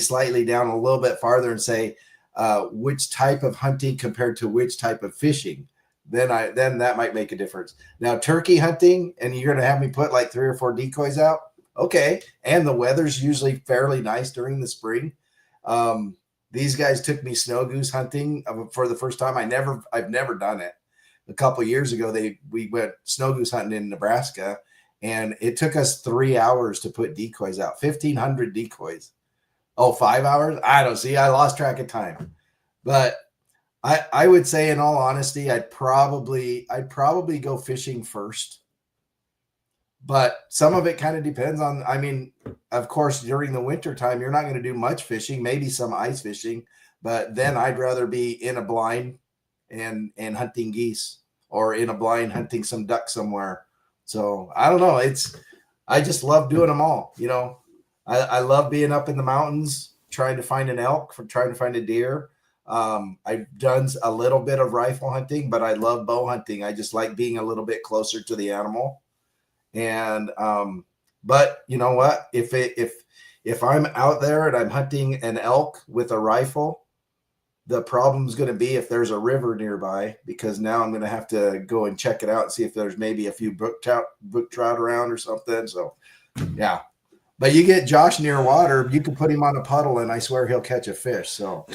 slightly down a little bit farther and say which type of hunting compared to which type of fishing. Then that might make a difference. Now turkey hunting, and you're going to have me put like 3 or 4 decoys out. Okay. And the weather's usually fairly nice during the spring. These guys took me snow goose hunting for the first time. I've never done it. A couple of years ago, we went snow goose hunting in Nebraska, and it took us 3 hours to put decoys out, 1,500 decoys. Oh, 5 hours? I don't see. I lost track of time. But I would say, in all honesty, I'd probably go fishing first. But some of it kind of depends on, of course, during the winter time, you're not going to do much fishing, maybe some ice fishing, but then I'd rather be in a blind and hunting geese, or in a blind hunting some duck somewhere. So I don't know. I just love doing them all. I love being up in the mountains, trying to find an elk, trying to find a deer. I've done a little bit of rifle hunting, but I love bow hunting. I just like being a little bit closer to the animal. And, but you know what, if I'm out there and I'm hunting an elk with a rifle, the problem's going to be if there's a river nearby, because now I'm going to have to go and check it out and see if there's maybe a few brook trout around or something. So, yeah. But you get Josh near water, you can put him on a puddle, and I swear he'll catch a fish. So,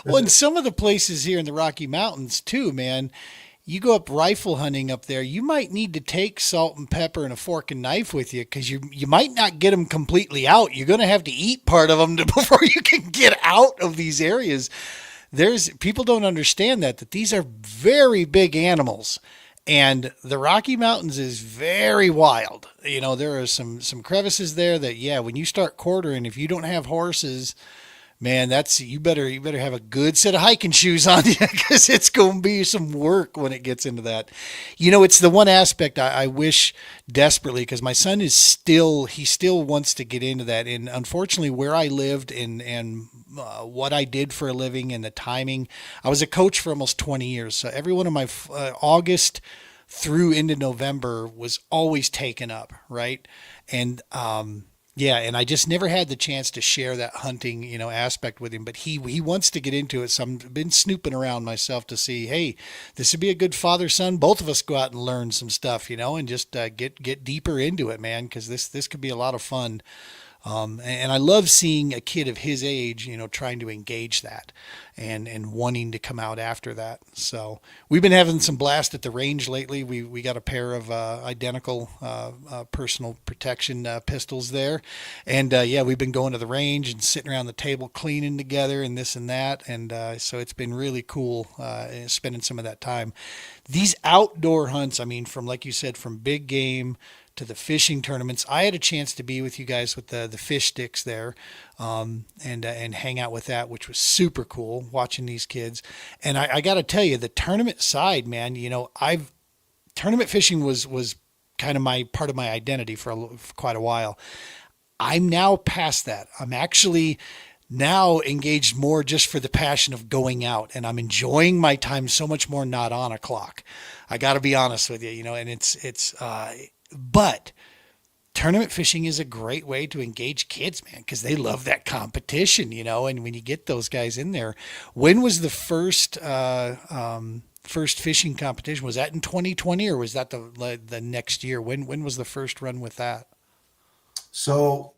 Well, in some of the places here in the Rocky Mountains too, man, you go up rifle hunting up there, you might need to take salt and pepper and a fork and knife with you, because you might not get them completely out. You're going to have to eat part of them before you can get out of these areas. People don't understand that these are very big animals, and the Rocky Mountains is very wild. There are some crevices there that, yeah, when you start quartering, if you don't have horses, man, you better have a good set of hiking shoes on you, because it's going to be some work when it gets into that. It's the one aspect I wish desperately, because my son still wants to get into that. And unfortunately, where I lived and what I did for a living and the timing, I was a coach for almost 20 years. So every one of my August through into November was always taken up, right? And Yeah, and I just never had the chance to share that hunting, aspect with him. But he wants to get into it, so I've been snooping around myself to see, hey, this would be a good father son. Both of us go out and learn some stuff, and just get deeper into it, man, because this could be a lot of fun. And I love seeing a kid of his age, trying to engage that and wanting to come out after that. So we've been having some blast at the range lately. We got a pair of identical personal protection pistols there. And yeah, we've been going to the range and sitting around the table cleaning together and this and that. And so it's been really cool spending some of that time. These outdoor hunts, I mean, from, like you said, from big game to the fishing tournaments. I had a chance to be with you guys with the fish sticks there, and hang out with that, which was super cool watching these kids. And I got to tell you, the tournament side, man, I've tournament fishing was kind of my part of my identity for quite a while. I'm now past that. I'm actually now engaged more just for the passion of going out, and I'm enjoying my time so much more not on a clock. I got to be honest with you, and but tournament fishing is a great way to engage kids, man, because they love that competition, and when you get those guys in there. When was the first fishing competition? Was that in 2020 or was that the next year? When was the first run with that?
So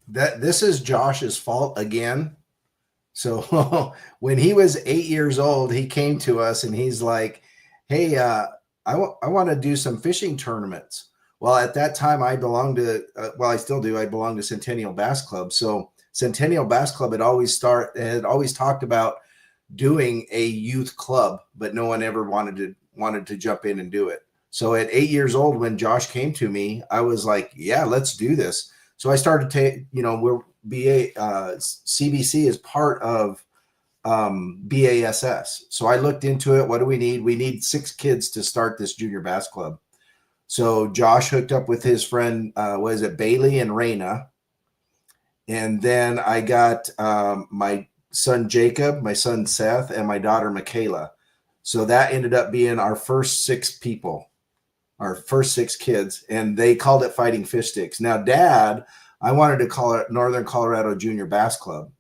this is Josh's fault again. So when he was 8 years old, he came to us and he's like, hey, I want to do some fishing tournaments. Well, at that time, I belonged to, I still do. I belong to Centennial Bass Club. So Centennial Bass Club had always talked about doing a youth club, but no one ever wanted to jump in and do it. So at 8 years old, when Josh came to me, I was like, yeah, let's do this. So I started to, CBC is part of BASS. So I looked into it. What do we need? We need 6 kids to start this junior bass club. So Josh hooked up with his friend, Bailey and Raina. And then I got my son Jacob, my son Seth, and my daughter Michaela. So that ended up being our first 6 people, our first 6 kids, and they called it Fighting Fish Sticks. Now, Dad, I wanted to call it Northern Colorado Junior Bass Club,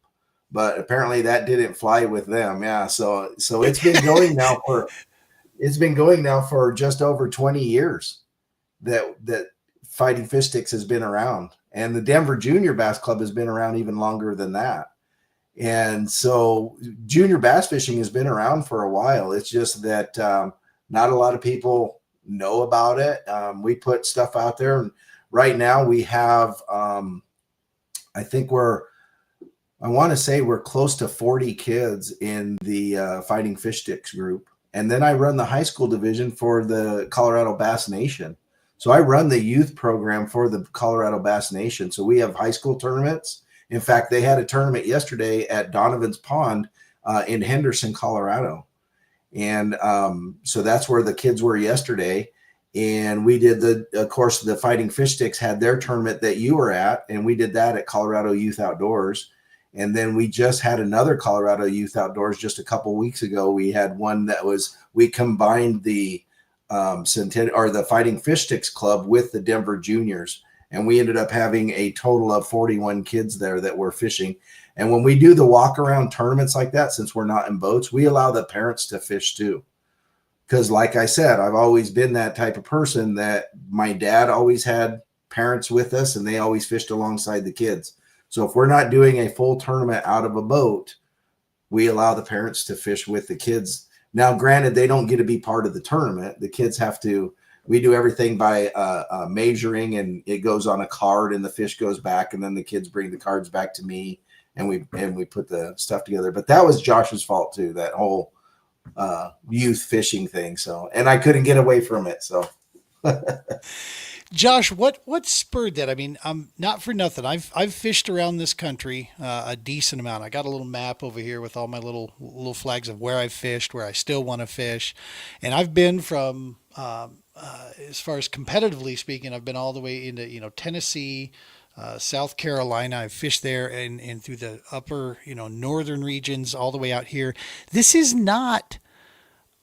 but apparently that didn't fly with them. Yeah, so it's been going now for just over 20 years that Fighting Fish Sticks has been around, and the Denver Junior Bass Club has been around even longer than that. And so junior bass fishing has been around for a while. It's just that not a lot of people know about it. We put stuff out there, and right now we have, I want to say we're close to 40 kids in the Fighting Fish Sticks group. And then I run the high school division for the Colorado Bass Nation. So I run the youth program for the Colorado Bass Nation. So we have high school tournaments. In fact, they had a tournament yesterday at Donovan's Pond in Henderson, Colorado. And so that's where the kids were yesterday. And we did of course, the Fighting Fish Sticks had their tournament that you were at, and we did that at Colorado Youth Outdoors. And then we just had another Colorado Youth Outdoors just a couple weeks ago. We had one we combined the the Fighting Fish Sticks Club with the Denver Juniors. And we ended up having a total of 41 kids there that were fishing. And when we do the walk around tournaments like that, since we're not in boats, we allow the parents to fish too. Because like I said, I've always been that type of person that my dad always had parents with us and they always fished alongside the kids. So if we're not doing a full tournament out of a boat, we allow the parents to fish with the kids. Now, granted, they don't get to be part of the tournament. The kids have to. We do everything by measuring, and it goes on a card, and the fish goes back, and then the kids bring the cards back to me, and we put the stuff together. But that was Josh's fault too, that whole youth fishing thing. So, and I couldn't get away from it. So,
Josh, what spurred that? I mean, not for nothing. I've fished around this country a decent amount. I got a little map over here with all my little flags of where I've fished, where I still want to fish, and I've been from as far as competitively speaking, I've been all the way into Tennessee, South Carolina. I've fished there and through the upper northern regions all the way out here. This is not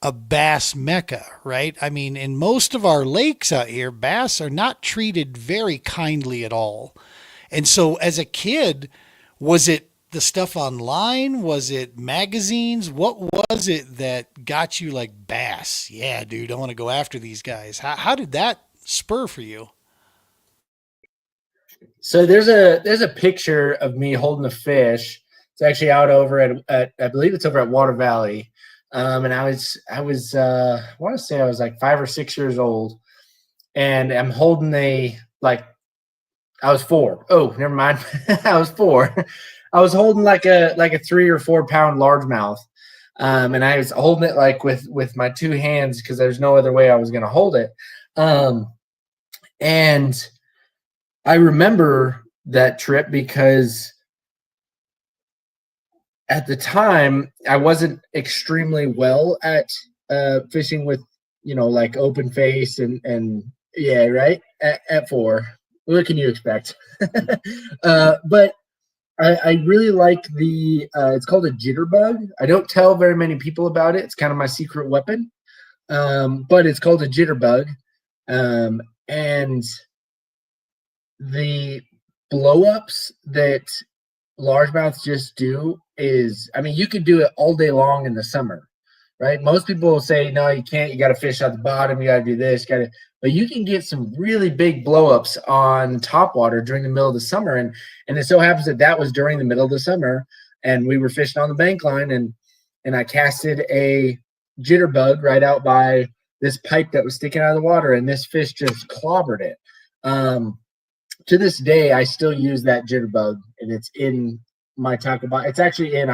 a bass mecca, right? I mean, in most of our lakes out here, bass are not treated very kindly at all. And so as a kid, was it the stuff online? Was it magazines? What was it that got you like bass? Yeah, dude, I want to go after these guys. How did that spur for you?
So there's a picture of me holding a fish. It's actually out over at I believe it's over at Water Valley. And I want to say I was like 5 or 6 years old, and I'm holding I was 4. Oh, never mind. I was 4. I was holding like a 3 or 4 pound largemouth. And I was holding it like with my 2 hands because there's no other way I was gonna hold it. And I remember that trip because at the time I wasn't extremely well at fishing with, like open face and yeah, right at 4. What can you expect? But I really like it's called a jitterbug. I don't tell very many people about it. It's kind of my secret weapon. But it's called a jitterbug. And the blow-ups that largemouths just do is, I mean, you could do it all day long in the summer, right? Most people will say, no, you can't. You got to fish out the bottom. You got to do this. But you can get some really big blow-ups on topwater during the middle of the summer. And it so happens that was during the middle of the summer, and we were fishing on the bank line, and I casted a jitterbug right out by this pipe that was sticking out of the water, and this fish just clobbered it. To this day, I still use that jitterbug, and it's in my tackle box. It's actually I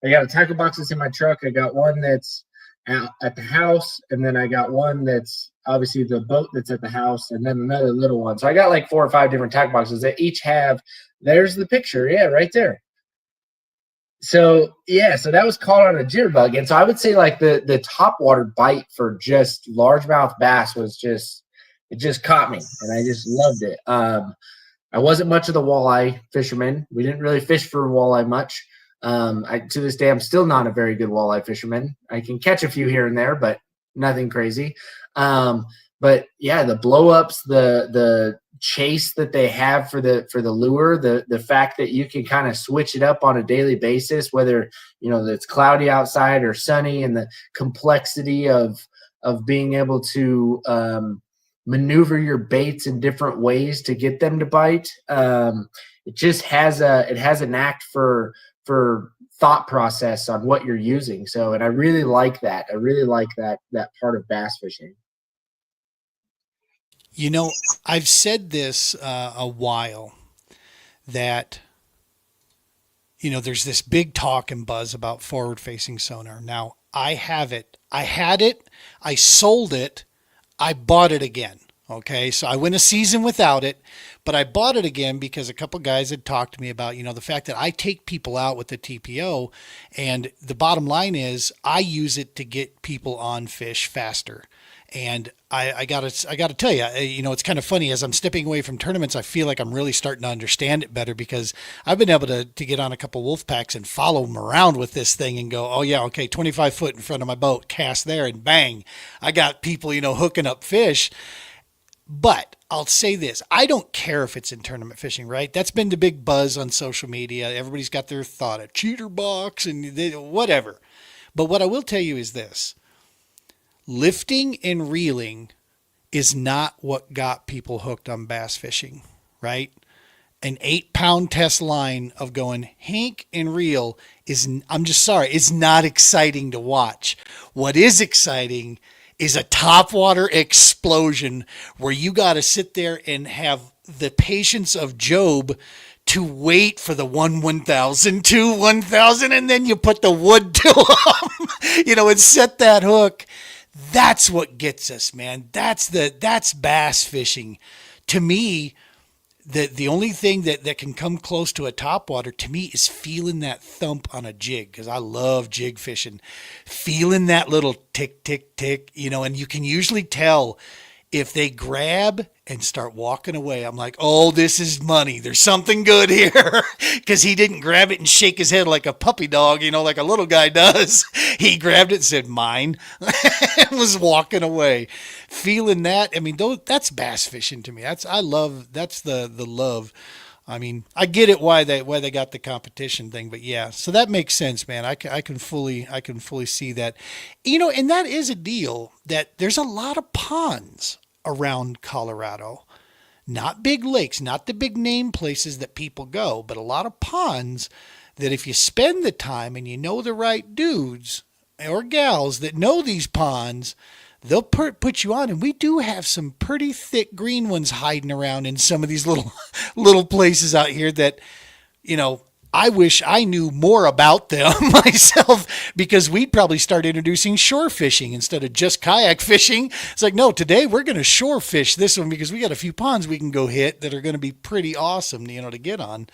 got a tackle box that's in my truck. I got one that's out at the house, and then I got one that's obviously the boat that's at the house, and then another little one. So I got like 4 or 5 different tackle boxes that each have, there's the picture. Yeah, right there. So yeah, so that was caught on a jitterbug. And so I would say like the top water bite for just largemouth bass it just caught me, and I just loved it. I wasn't much of the walleye fisherman. We didn't really fish for walleye much. To this day, I'm still not a very good walleye fisherman. I can catch a few here and there, but nothing crazy. But yeah, the blow-ups, the chase that they have for the lure, the fact that you can kind of switch it up on a daily basis, whether it's cloudy outside or sunny, and the complexity of being able to maneuver your baits in different ways to get them to bite. It just has a knack for thought process on what you're using. So, and I really like that. I really like that part of bass fishing.
I've said this a while that there's this big talk and buzz about forward-facing sonar. Now, I have it. I had it. I sold it. I bought it again. Okay, so I went a season without it, but I bought it again because a couple guys had talked to me about, the fact that I take people out with the TPO, and the bottom line is I use it to get people on fish faster. And I gotta tell you, it's kind of funny as I'm stepping away from tournaments. I feel like I'm really starting to understand it better because I've been able to get on a couple wolf packs and follow them around with this thing and go, oh yeah, okay, 25 foot in front of my boat, cast there, and bang, I got people, hooking up fish. But I'll say this, I don't care if it's in tournament fishing, right? That's been the big buzz on social media. Everybody's got their thought, a cheater box and whatever. But what I will tell you is this. Lifting and reeling is not what got people hooked on bass fishing, right? An 8-pound test line of going hink and reel I'm just sorry, it's not exciting to watch. What is exciting is a topwater explosion where you got to sit there and have the patience of Job to wait for the 1,000, 1,000, and then you put the wood to them, and set that hook. That's what gets us, man. That's bass fishing. To me, the only thing that can come close to a topwater to me is feeling that thump on a jig, because I love jig fishing. Feeling that little tick, tick, tick, and you can usually tell if they grab and start walking away. I'm like, oh, this is money. There's something good here. Because he didn't grab it and shake his head like a puppy dog, like a little guy does. He grabbed it and said, mine, and was walking away. Feeling that, that's bass fishing to me. That's the love I mean, I get it why they got the competition thing, but yeah, so that makes sense, man. I can fully see that, and that is a deal that there's a lot of ponds around Colorado, not big lakes, not the big name places that people go, but a lot of ponds that if you spend the time and you know the right dudes or gals that know these ponds, they'll put you on. And we do have some pretty thick green ones hiding around in some of these little little places out here that, you know, I wish I knew more about them myself, because we'd probably start introducing shore fishing instead of just kayak fishing. It's like, no, today we're going to shore fish this one because we got a few ponds we can go hit that are going to be pretty awesome, to get on.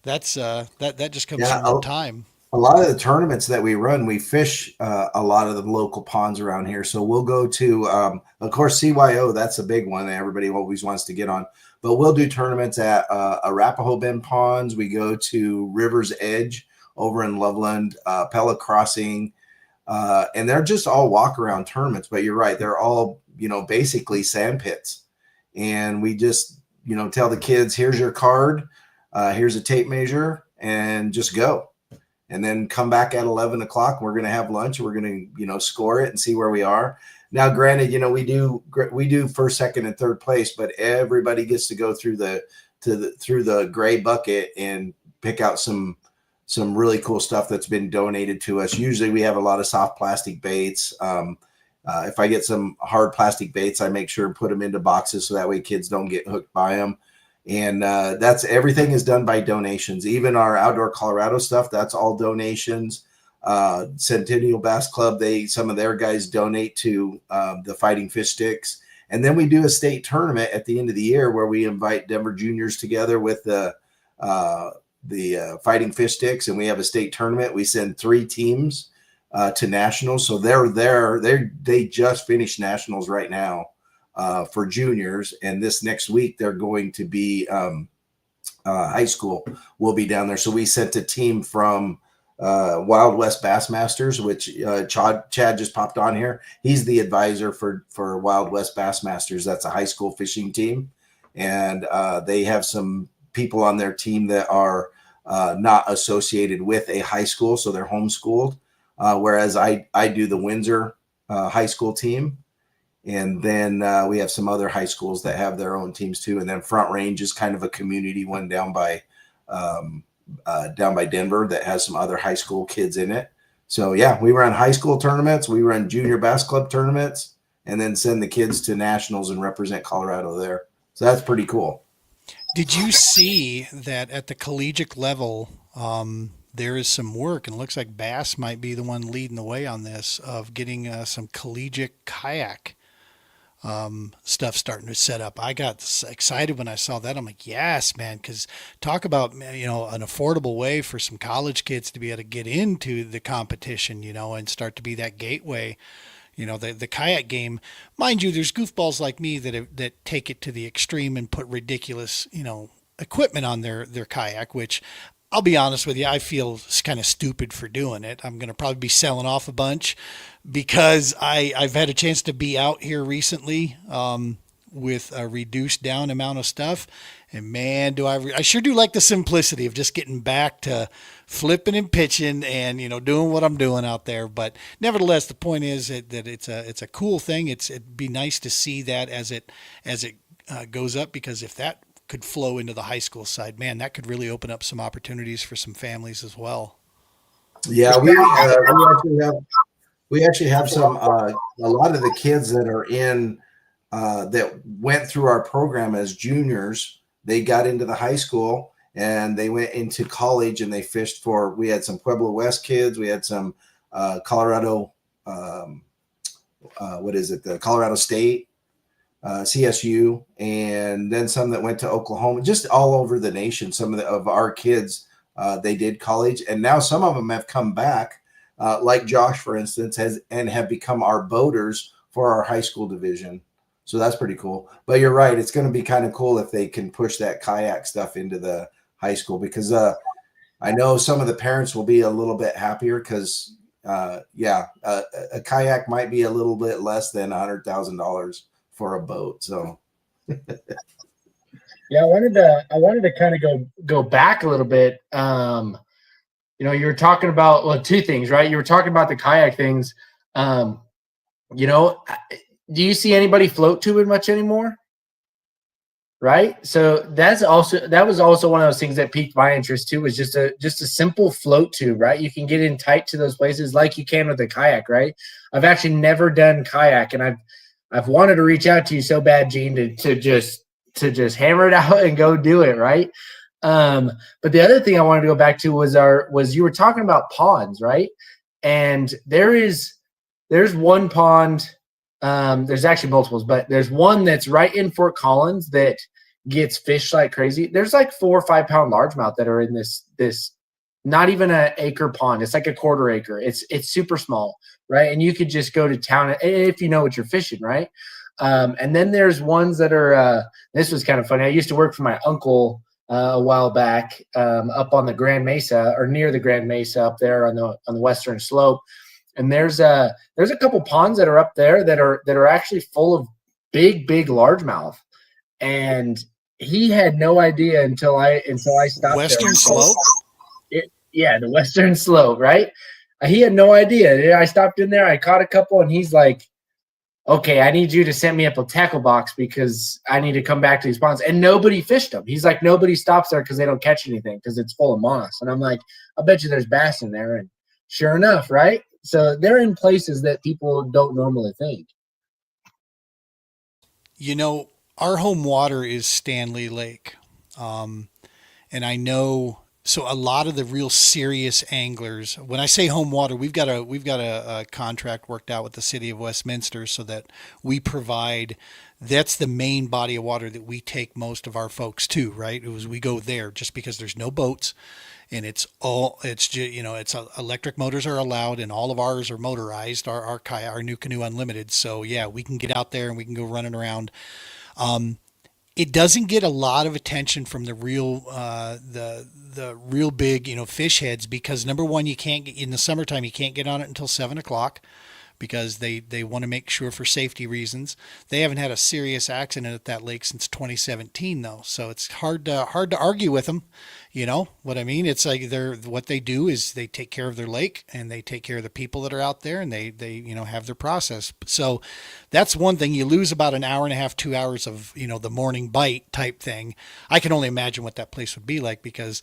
That's that just comes
Yeah,
from more time.
a lot of the tournaments that we run, we fish a lot of the local ponds around here. So we'll go to, of course, CYO. That's a big one that everybody always wants to get on. But we'll do tournaments at Arapahoe Bend Ponds. We go to River's Edge over in Loveland, Pella Crossing, and they're just all walk around tournaments. But you're right, they're all basically sand pits, and we just tell the kids, here's your card, here's a tape measure, and just go. And then come back at 11 o'clock. We're going to have lunch. We're going to, score it and see where we are. Now, granted, we do first, second, and third place, but everybody gets to go through the gray bucket and pick out some really cool stuff that's been donated to us. Usually, we have a lot of soft plastic baits. If I get some hard plastic baits, I make sure to put them into boxes so that way kids don't get hooked by them. And that's everything is done by donations. Even our Outdoor Colorado stuff, that's all donations. Centennial Bass Club, some of their guys donate to the Fighting Fish Sticks. And then we do a state tournament at the end of the year where we invite Denver Juniors together with the Fighting Fish Sticks, and we have a state tournament. We send 3 teams to nationals. So they're there. They just finished nationals right now. For juniors, and this next week they're going to be high school will be down there. So we sent a team from Wild West Bassmasters, which Chad just popped on here. He's the advisor for Wild West Bassmasters. That's a high school fishing team, and they have some people on their team that are not associated with a high school, so they're homeschooled. Whereas I do the Windsor high school team. And then we have some other high schools that have their own teams too. And then Front Range is kind of a community one down by Denver that has some other high school kids in it. So yeah, we run high school tournaments, we run junior bass club tournaments, and then send the kids to nationals and represent Colorado there. So that's pretty cool.
Did you see that at the collegiate level, there is some work, and it looks like Bass might be the one leading the way on this, of getting some collegiate kayak stuff starting to set up. I got excited when I saw that. I'm like, yes, man, because talk about, an affordable way for some college kids to be able to get into the competition, and start to be that gateway. The kayak game, mind you, there's goofballs like me that take it to the extreme and put ridiculous, equipment on their kayak, which I'll be honest with you, I feel kind of stupid for doing it. I'm going to probably be selling off a bunch because I've had a chance to be out here recently with a reduced down amount of stuff. And man, I sure do like the simplicity of just getting back to flipping and pitching and, doing what I'm doing out there. But nevertheless, the point is that it's a cool thing. It'd be nice to see that as it goes up, because if that could flow into the high school side, man, that could really open up some opportunities for some families as well.
Yeah, we actually have some a lot of the kids that are in that went through our program as juniors. They got into the high school and they went into college and they fished for. We had some Pueblo West kids. We had some Colorado. The Colorado State. CSU, and then some that went to Oklahoma, just all over the nation. Some of our kids, they did college, and now some of them have come back, like Josh, for instance, have become our boaters for our high school division. So that's pretty cool. But you're right, it's going to be kind of cool if they can push that kayak stuff into the high school, because I know some of the parents will be a little bit happier because, a kayak might be a little bit less than $100,000. For a boat. So
Yeah, I wanted to kind of go back a little bit. You were talking about, well, two things, right? You were talking about the kayak things. Um, you know, do you see anybody float tubing much anymore? Right. So that was also one of those things that piqued my interest too, was just a simple float tube, right? You can get in tight to those places like you can with a kayak, right? I've actually never done kayak, and I've wanted to reach out to you so bad, Gene, to just hammer it out and go do it, right? But the other thing I wanted to go back to was you were talking about ponds, right? And there's one pond. There's actually multiples, but there's one that's right in Fort Collins that gets fished like crazy. There's like 4 or 5 pound largemouth that are in this not even an acre pond. It's like a quarter acre. It's super small, right? And you could just go to town if you know what you're fishing, right? And then there's ones that are. This was kind of funny. I used to work for my uncle a while back up on the Grand Mesa, or near the Grand Mesa up there on the western slope. And there's a couple ponds that are up there that are actually full of big largemouth. And he had no idea until I stopped
Western
there.
slope.
Yeah, the western slope, right? He had no idea. I stopped in there, I caught a couple, and he's like, "Okay, I need you to send me up a tackle box because I need to come back to these ponds." And nobody fished them. He's like, nobody stops there because they don't catch anything because it's full of moss. And I'm like, I bet you there's bass in there. And sure enough, right? So they're in places that people don't normally think.
You know, our home water is Stanley Lake. And I know, so a lot of the real serious anglers, when I say home water, we've got a contract worked out with the city of Westminster so that we provide, that's the main body of water that we take most of our folks to, right? It was, we go there just because there's no boats, and electric motors are allowed, and all of ours are motorized, our kayak, our new canoe unlimited. So yeah, we can get out there and we can go running around. It doesn't get a lot of attention from the real big, fish heads, because number one, you can't get in the summertime, you can't get on it until 7 o'clock, because they want to make sure, for safety reasons. They haven't had a serious accident at that lake since 2017 though, so it's hard to argue with them. You know what I mean? It's like what they do is they take care of their lake, and they take care of the people that are out there, and they have their process. So that's one thing. You lose about an hour and a half, 2 hours of the morning bite type thing. I can only imagine what that place would be like, because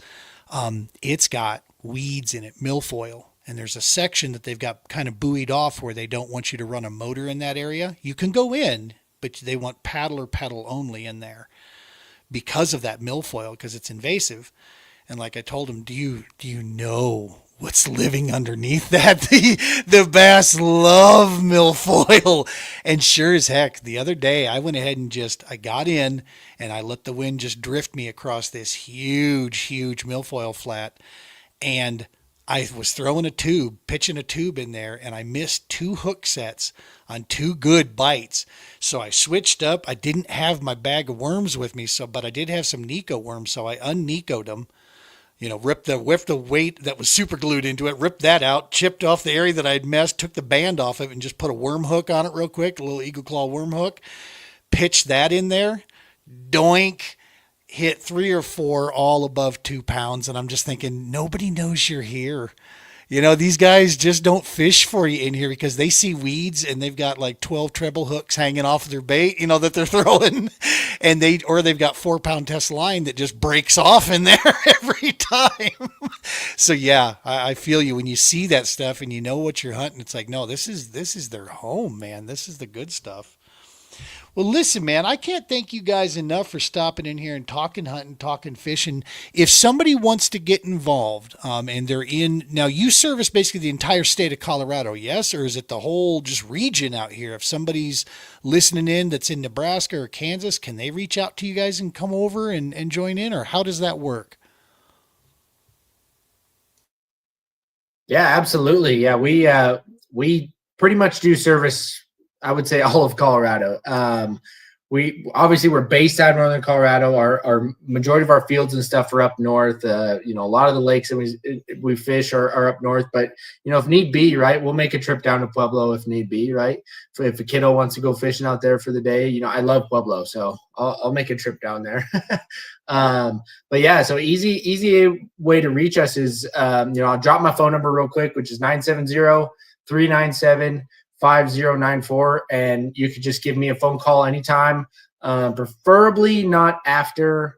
it's got weeds in it, milfoil. And there's a section that they've got kind of buoyed off where they don't want you to run a motor in that area. You can go in, but they want paddle or pedal only in there because of that milfoil, because it's invasive. And like I told him, do you know what's living underneath that? The bass love milfoil. And sure as heck, the other day I went ahead and I got in, and I let the wind just drift me across this huge milfoil flat. And I was pitching a tube in there, and I missed 2 hook sets on 2 good bites. So I switched up. I didn't have my bag of worms with me, but I did have some Nico worms. So I un-Nico'd them, ripped the weight that was super glued into it, ripped that out, chipped off the area that I'd messed, took the band off of it, and just put a worm hook on it real quick, a little eagle claw worm hook, pitched that in there, doink, hit 3 or 4 all above 2 pounds. And I'm just thinking, nobody knows you're here. These guys just don't fish for you in here because they see weeds, and they've got like 12 treble hooks hanging off of their bait, that they're throwing. And they've got 4-pound test line that just breaks off in there every time. So yeah, I feel you when you see that stuff and you know what you're hunting. It's like, no, this is their home, man. This is the good stuff. Well, listen, man, I can't thank you guys enough for stopping in here and talking hunting, talking fishing. If somebody wants to get involved, and they're now you service basically the entire state of Colorado, yes? Or is it the whole just region out here? If somebody's listening in that's in Nebraska or Kansas, can they reach out to you guys and come over and join in? Or how does that work?
Yeah, absolutely. Yeah, we pretty much do service, I would say, all of Colorado. we're based out of Northern Colorado. Our majority of our fields and stuff are up north. A lot of the lakes that we fish are up north, but if need be, right, we'll make a trip down to Pueblo if need be, right? If a kiddo wants to go fishing out there for the day, I love Pueblo, so I'll make a trip down there. But yeah, so easy way to reach us is, I'll drop my phone number real quick, which is 970-397-5094, and you could just give me a phone call anytime, preferably not after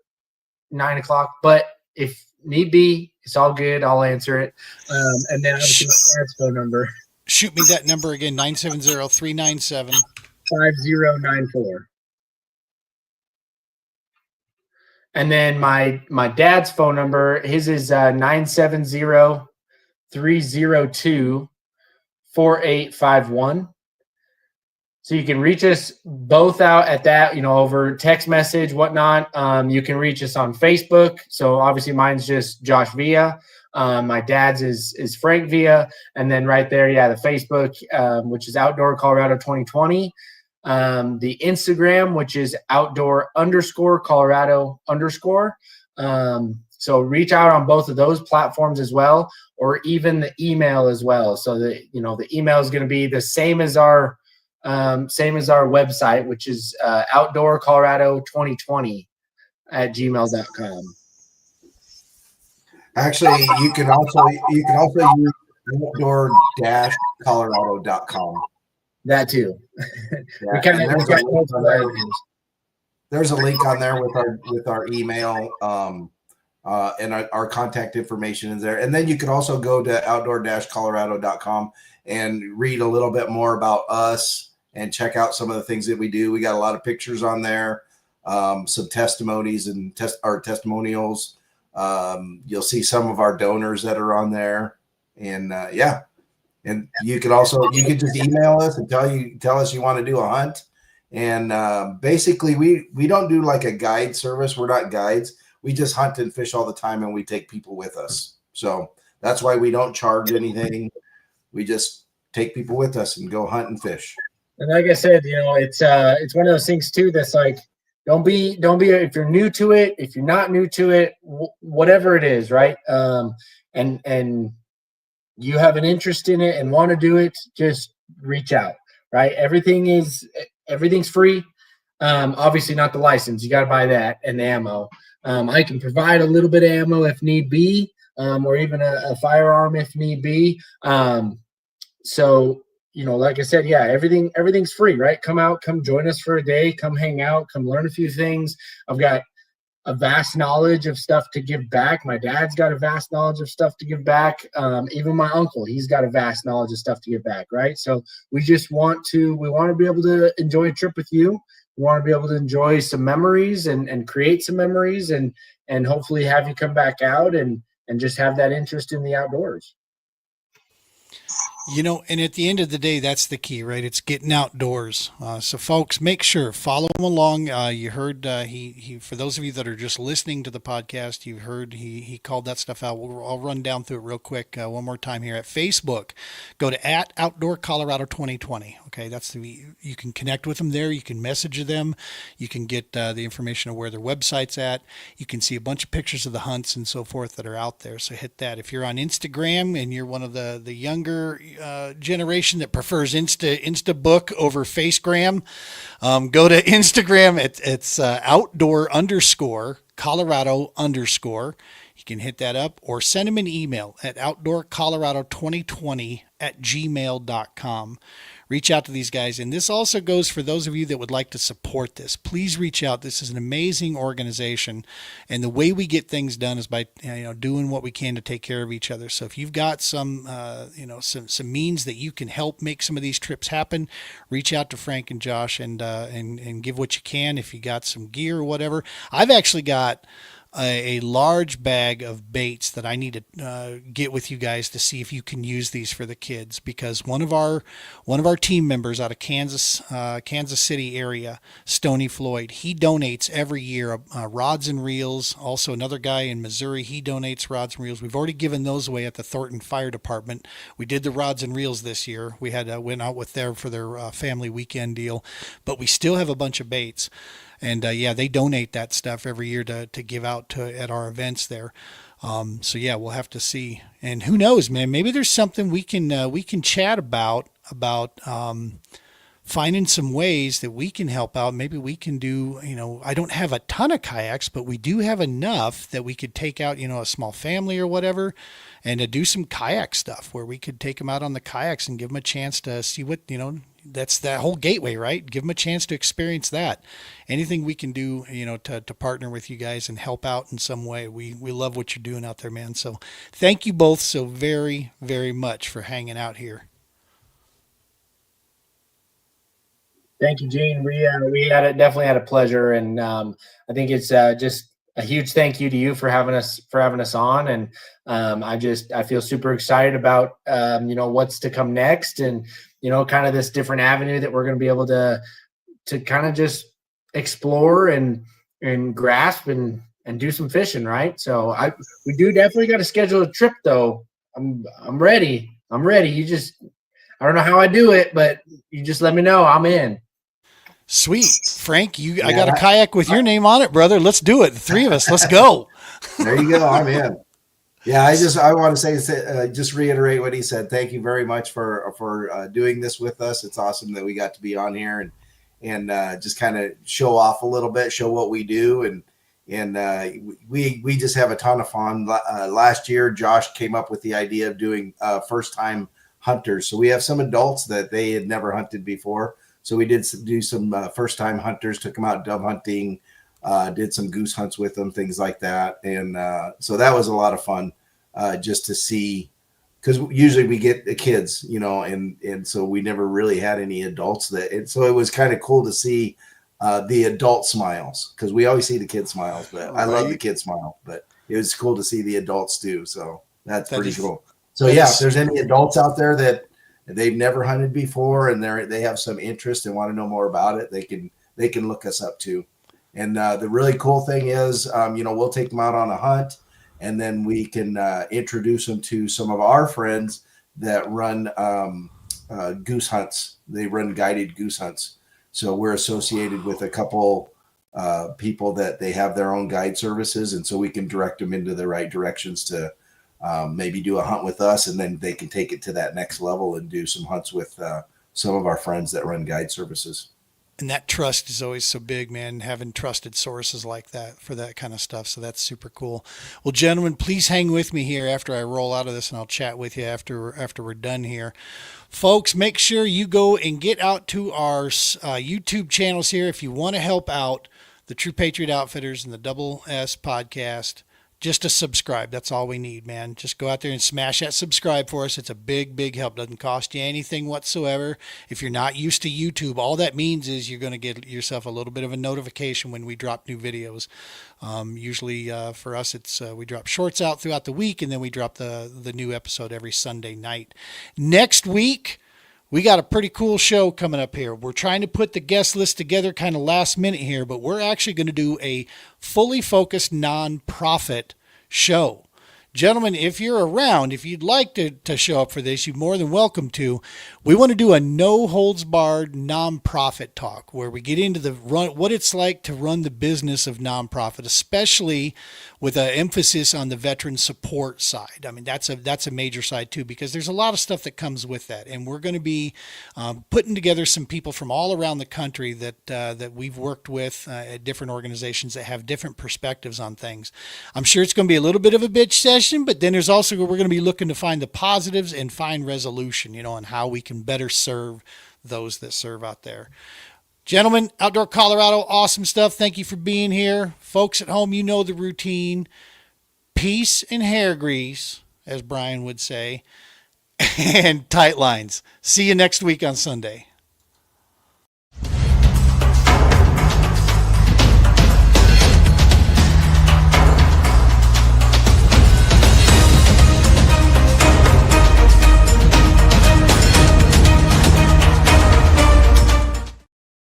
9 o'clock, but if need be, it's all good. I'll answer it. And then obviously my dad's phone number.
Shoot me that number again, 970-397.
5094. And then my dad's phone number, his is 970-302-4851. So you can reach us both out at that, over text message, whatnot. You can reach us on Facebook. So obviously mine's just Josh Villa. My dad's is Frank Villa. And then right there, the Facebook, which is Outdoor Colorado 2020. The Instagram, which is outdoor_Colorado_. So reach out on both of those platforms as well, or even the email as well. So the email is going to be the same as our website, which is outdoorcolorado2020@gmail.com.
Actually, you can also use outdoor-colorado.com.
That too.
Yeah, there's a link on there with our email and our contact information is there. And then you can also go to outdoor-colorado.com and read a little bit more about us and check out some of the things that we do. We got a lot of pictures on there, some testimonies and our testimonials. You'll see some of our donors that are on there, and and you can just email us and tell us you want to do a hunt. And basically we don't do like a guide service. We're not guides. We just hunt and fish all the time, and we take people with us. So that's why we don't charge anything. We just take people with us and go hunt and fish.
And like I said, it's one of those things too that's like, don't be if you're new to it, if you're not new to it, whatever it is, right? And you have an interest in it and want to do it, just reach out, right? Everything's free. Obviously not the license. You got to buy that and the ammo. I can provide a little bit of ammo if need be, or even a firearm if need be. So, like I said, everything's free, right? Come out, come join us for a day, come hang out, come learn a few things. I've got a vast knowledge of stuff to give back. My dad's got a vast knowledge of stuff to give back. Even my uncle, he's got a vast knowledge of stuff to give back, right? So we want to be able to enjoy a trip with you. We want to be able to enjoy some memories and create some memories and hopefully have you come back out and just have that interest in the outdoors.
And at the end of the day, that's the key, right? It's getting outdoors. So folks, make sure, follow him along. You heard he for those of you that are just listening to the podcast, you heard he called that stuff out. I'll run down through it real quick one more time here. At Facebook, go to @Outdoor Colorado 2020. Okay, you can connect with them there. You can message them. You can get the information of where their website's at. You can see a bunch of pictures of the hunts and so forth that are out there. So hit that. If you're on Instagram and you're one of the younger generation that prefers Instabook over Facegram, go to Instagram. It's outdoor_Colorado_. You can hit that up or send them an email at outdoorcolorado2020@gmail.com. Reach out to these guys. And this also goes for those of you that would like to support this. Please reach out. This is an amazing organization. And the way we get things done is by doing what we can to take care of each other. So if you've got some means that you can help make some of these trips happen, reach out to Frank and Josh and give what you can. If you got some gear or whatever, I've actually got a large bag of baits that I need to get with you guys to see if you can use these for the kids, because one of our team members out of Kansas City area, Stony Floyd, he donates every year rods and reels. Also another guy in Missouri, he donates rods and reels. We've already given those away at the Thornton Fire Department. We did the rods and reels this year. We had went out with them for their family weekend deal, but we still have a bunch of baits. And yeah, they donate that stuff every year to give out at our events there. So yeah, we'll have to see. And who knows, man? Maybe there's something we can chat about finding some ways that we can help out. Maybe we can do, I don't have a ton of kayaks, but we do have enough that we could take out, a small family or whatever, and to do some kayak stuff where we could take them out on the kayaks and give them a chance to see what, that's that whole gateway, right? Give them a chance to experience that. Anything we can do, to partner with you guys and help out in some way. We love what you're doing out there, man. So thank you both so very, very much for hanging out here.
Thank you, Gene. We definitely had a pleasure, and I think it's just a huge thank you to you for having us on, and I feel super excited about what's to come next, and kind of this different avenue that we're going to be able to kind of just explore and grasp and do some fishing, right? So we do definitely got to schedule a trip though. I'm ready. You just, I don't know how I do it, but you just let me know. I'm in.
Sweet. Frank, I got a kayak with your name on it, brother. Let's do it. The three of us, let's go.
There you go. I'm in. Yeah, I want to say, just reiterate what he said. Thank you very much for doing this with us. It's awesome that we got to be on here and just kind of show off a little bit, show what we do, and we just have a ton of fun. Last year, Josh came up with the idea of doing first time hunters. So we have some adults that they had never hunted before. So we did do some first time hunters, took them out dove hunting, did some goose hunts with them, things like that. And so that was a lot of fun just to see, because usually we get the kids, and so we never really had any adults so it was kind of cool to see the adult smiles, because we always see the kid smiles, but I love the kid smile, but it was cool to see the adults too. So that's pretty cool. So yeah, if there's any adults out there that they've never hunted before and they have some interest and want to know more about it, they can look us up too. And the really cool thing is, we'll take them out on a hunt, and then we can introduce them to some of our friends that run goose hunts. They run guided goose hunts. So we're associated with a couple people that they have their own guide services, and so we can direct them into the right directions to maybe do a hunt with us, and then they can take it to that next level and do some hunts with some of our friends that run guide services.
And that trust is always so big, man, having trusted sources like that for that kind of stuff. So that's super cool. Well, gentlemen, please hang with me here after I roll out of this, and I'll chat with you after we're done here. Folks, make sure you go and get out to our YouTube channels here if you want to help out the True Patriot Outfitters and the Double S podcast. Just to subscribe. That's all we need, man. Just go out there and smash that subscribe for us. It's a big, big help. Doesn't cost you anything whatsoever. If you're not used to YouTube, all that means is you're going to get yourself a little bit of a notification when we drop new videos. Usually for us, it's we drop shorts out throughout the week, and then we drop the new episode every Sunday night. Next week, we got a pretty cool show coming up here. We're trying to put the guest list together kind of last minute here, but we're actually going to do a fully focused nonprofit show. Gentlemen, if you're around, if you'd like to show up for this, you're more than welcome to. We want to do a no-holds-barred nonprofit talk where we get into what it's like to run the business of nonprofit, especially with an emphasis on the veteran support side. I mean, that's a major side too, because there's a lot of stuff that comes with that. And we're going to be putting together some people from all around the country that we've worked with at different organizations that have different perspectives on things. I'm sure it's going to be a little bit of a bitch session, but then there's also, we're going to be looking to find the positives and find resolution, and how we can better serve those that serve out there. Gentlemen, Outdoor Colorado, awesome stuff. Thank you for being here. Folks at home, you know the routine. Peace and hair grease, as Brian would say, and tight lines. See you next week on Sunday.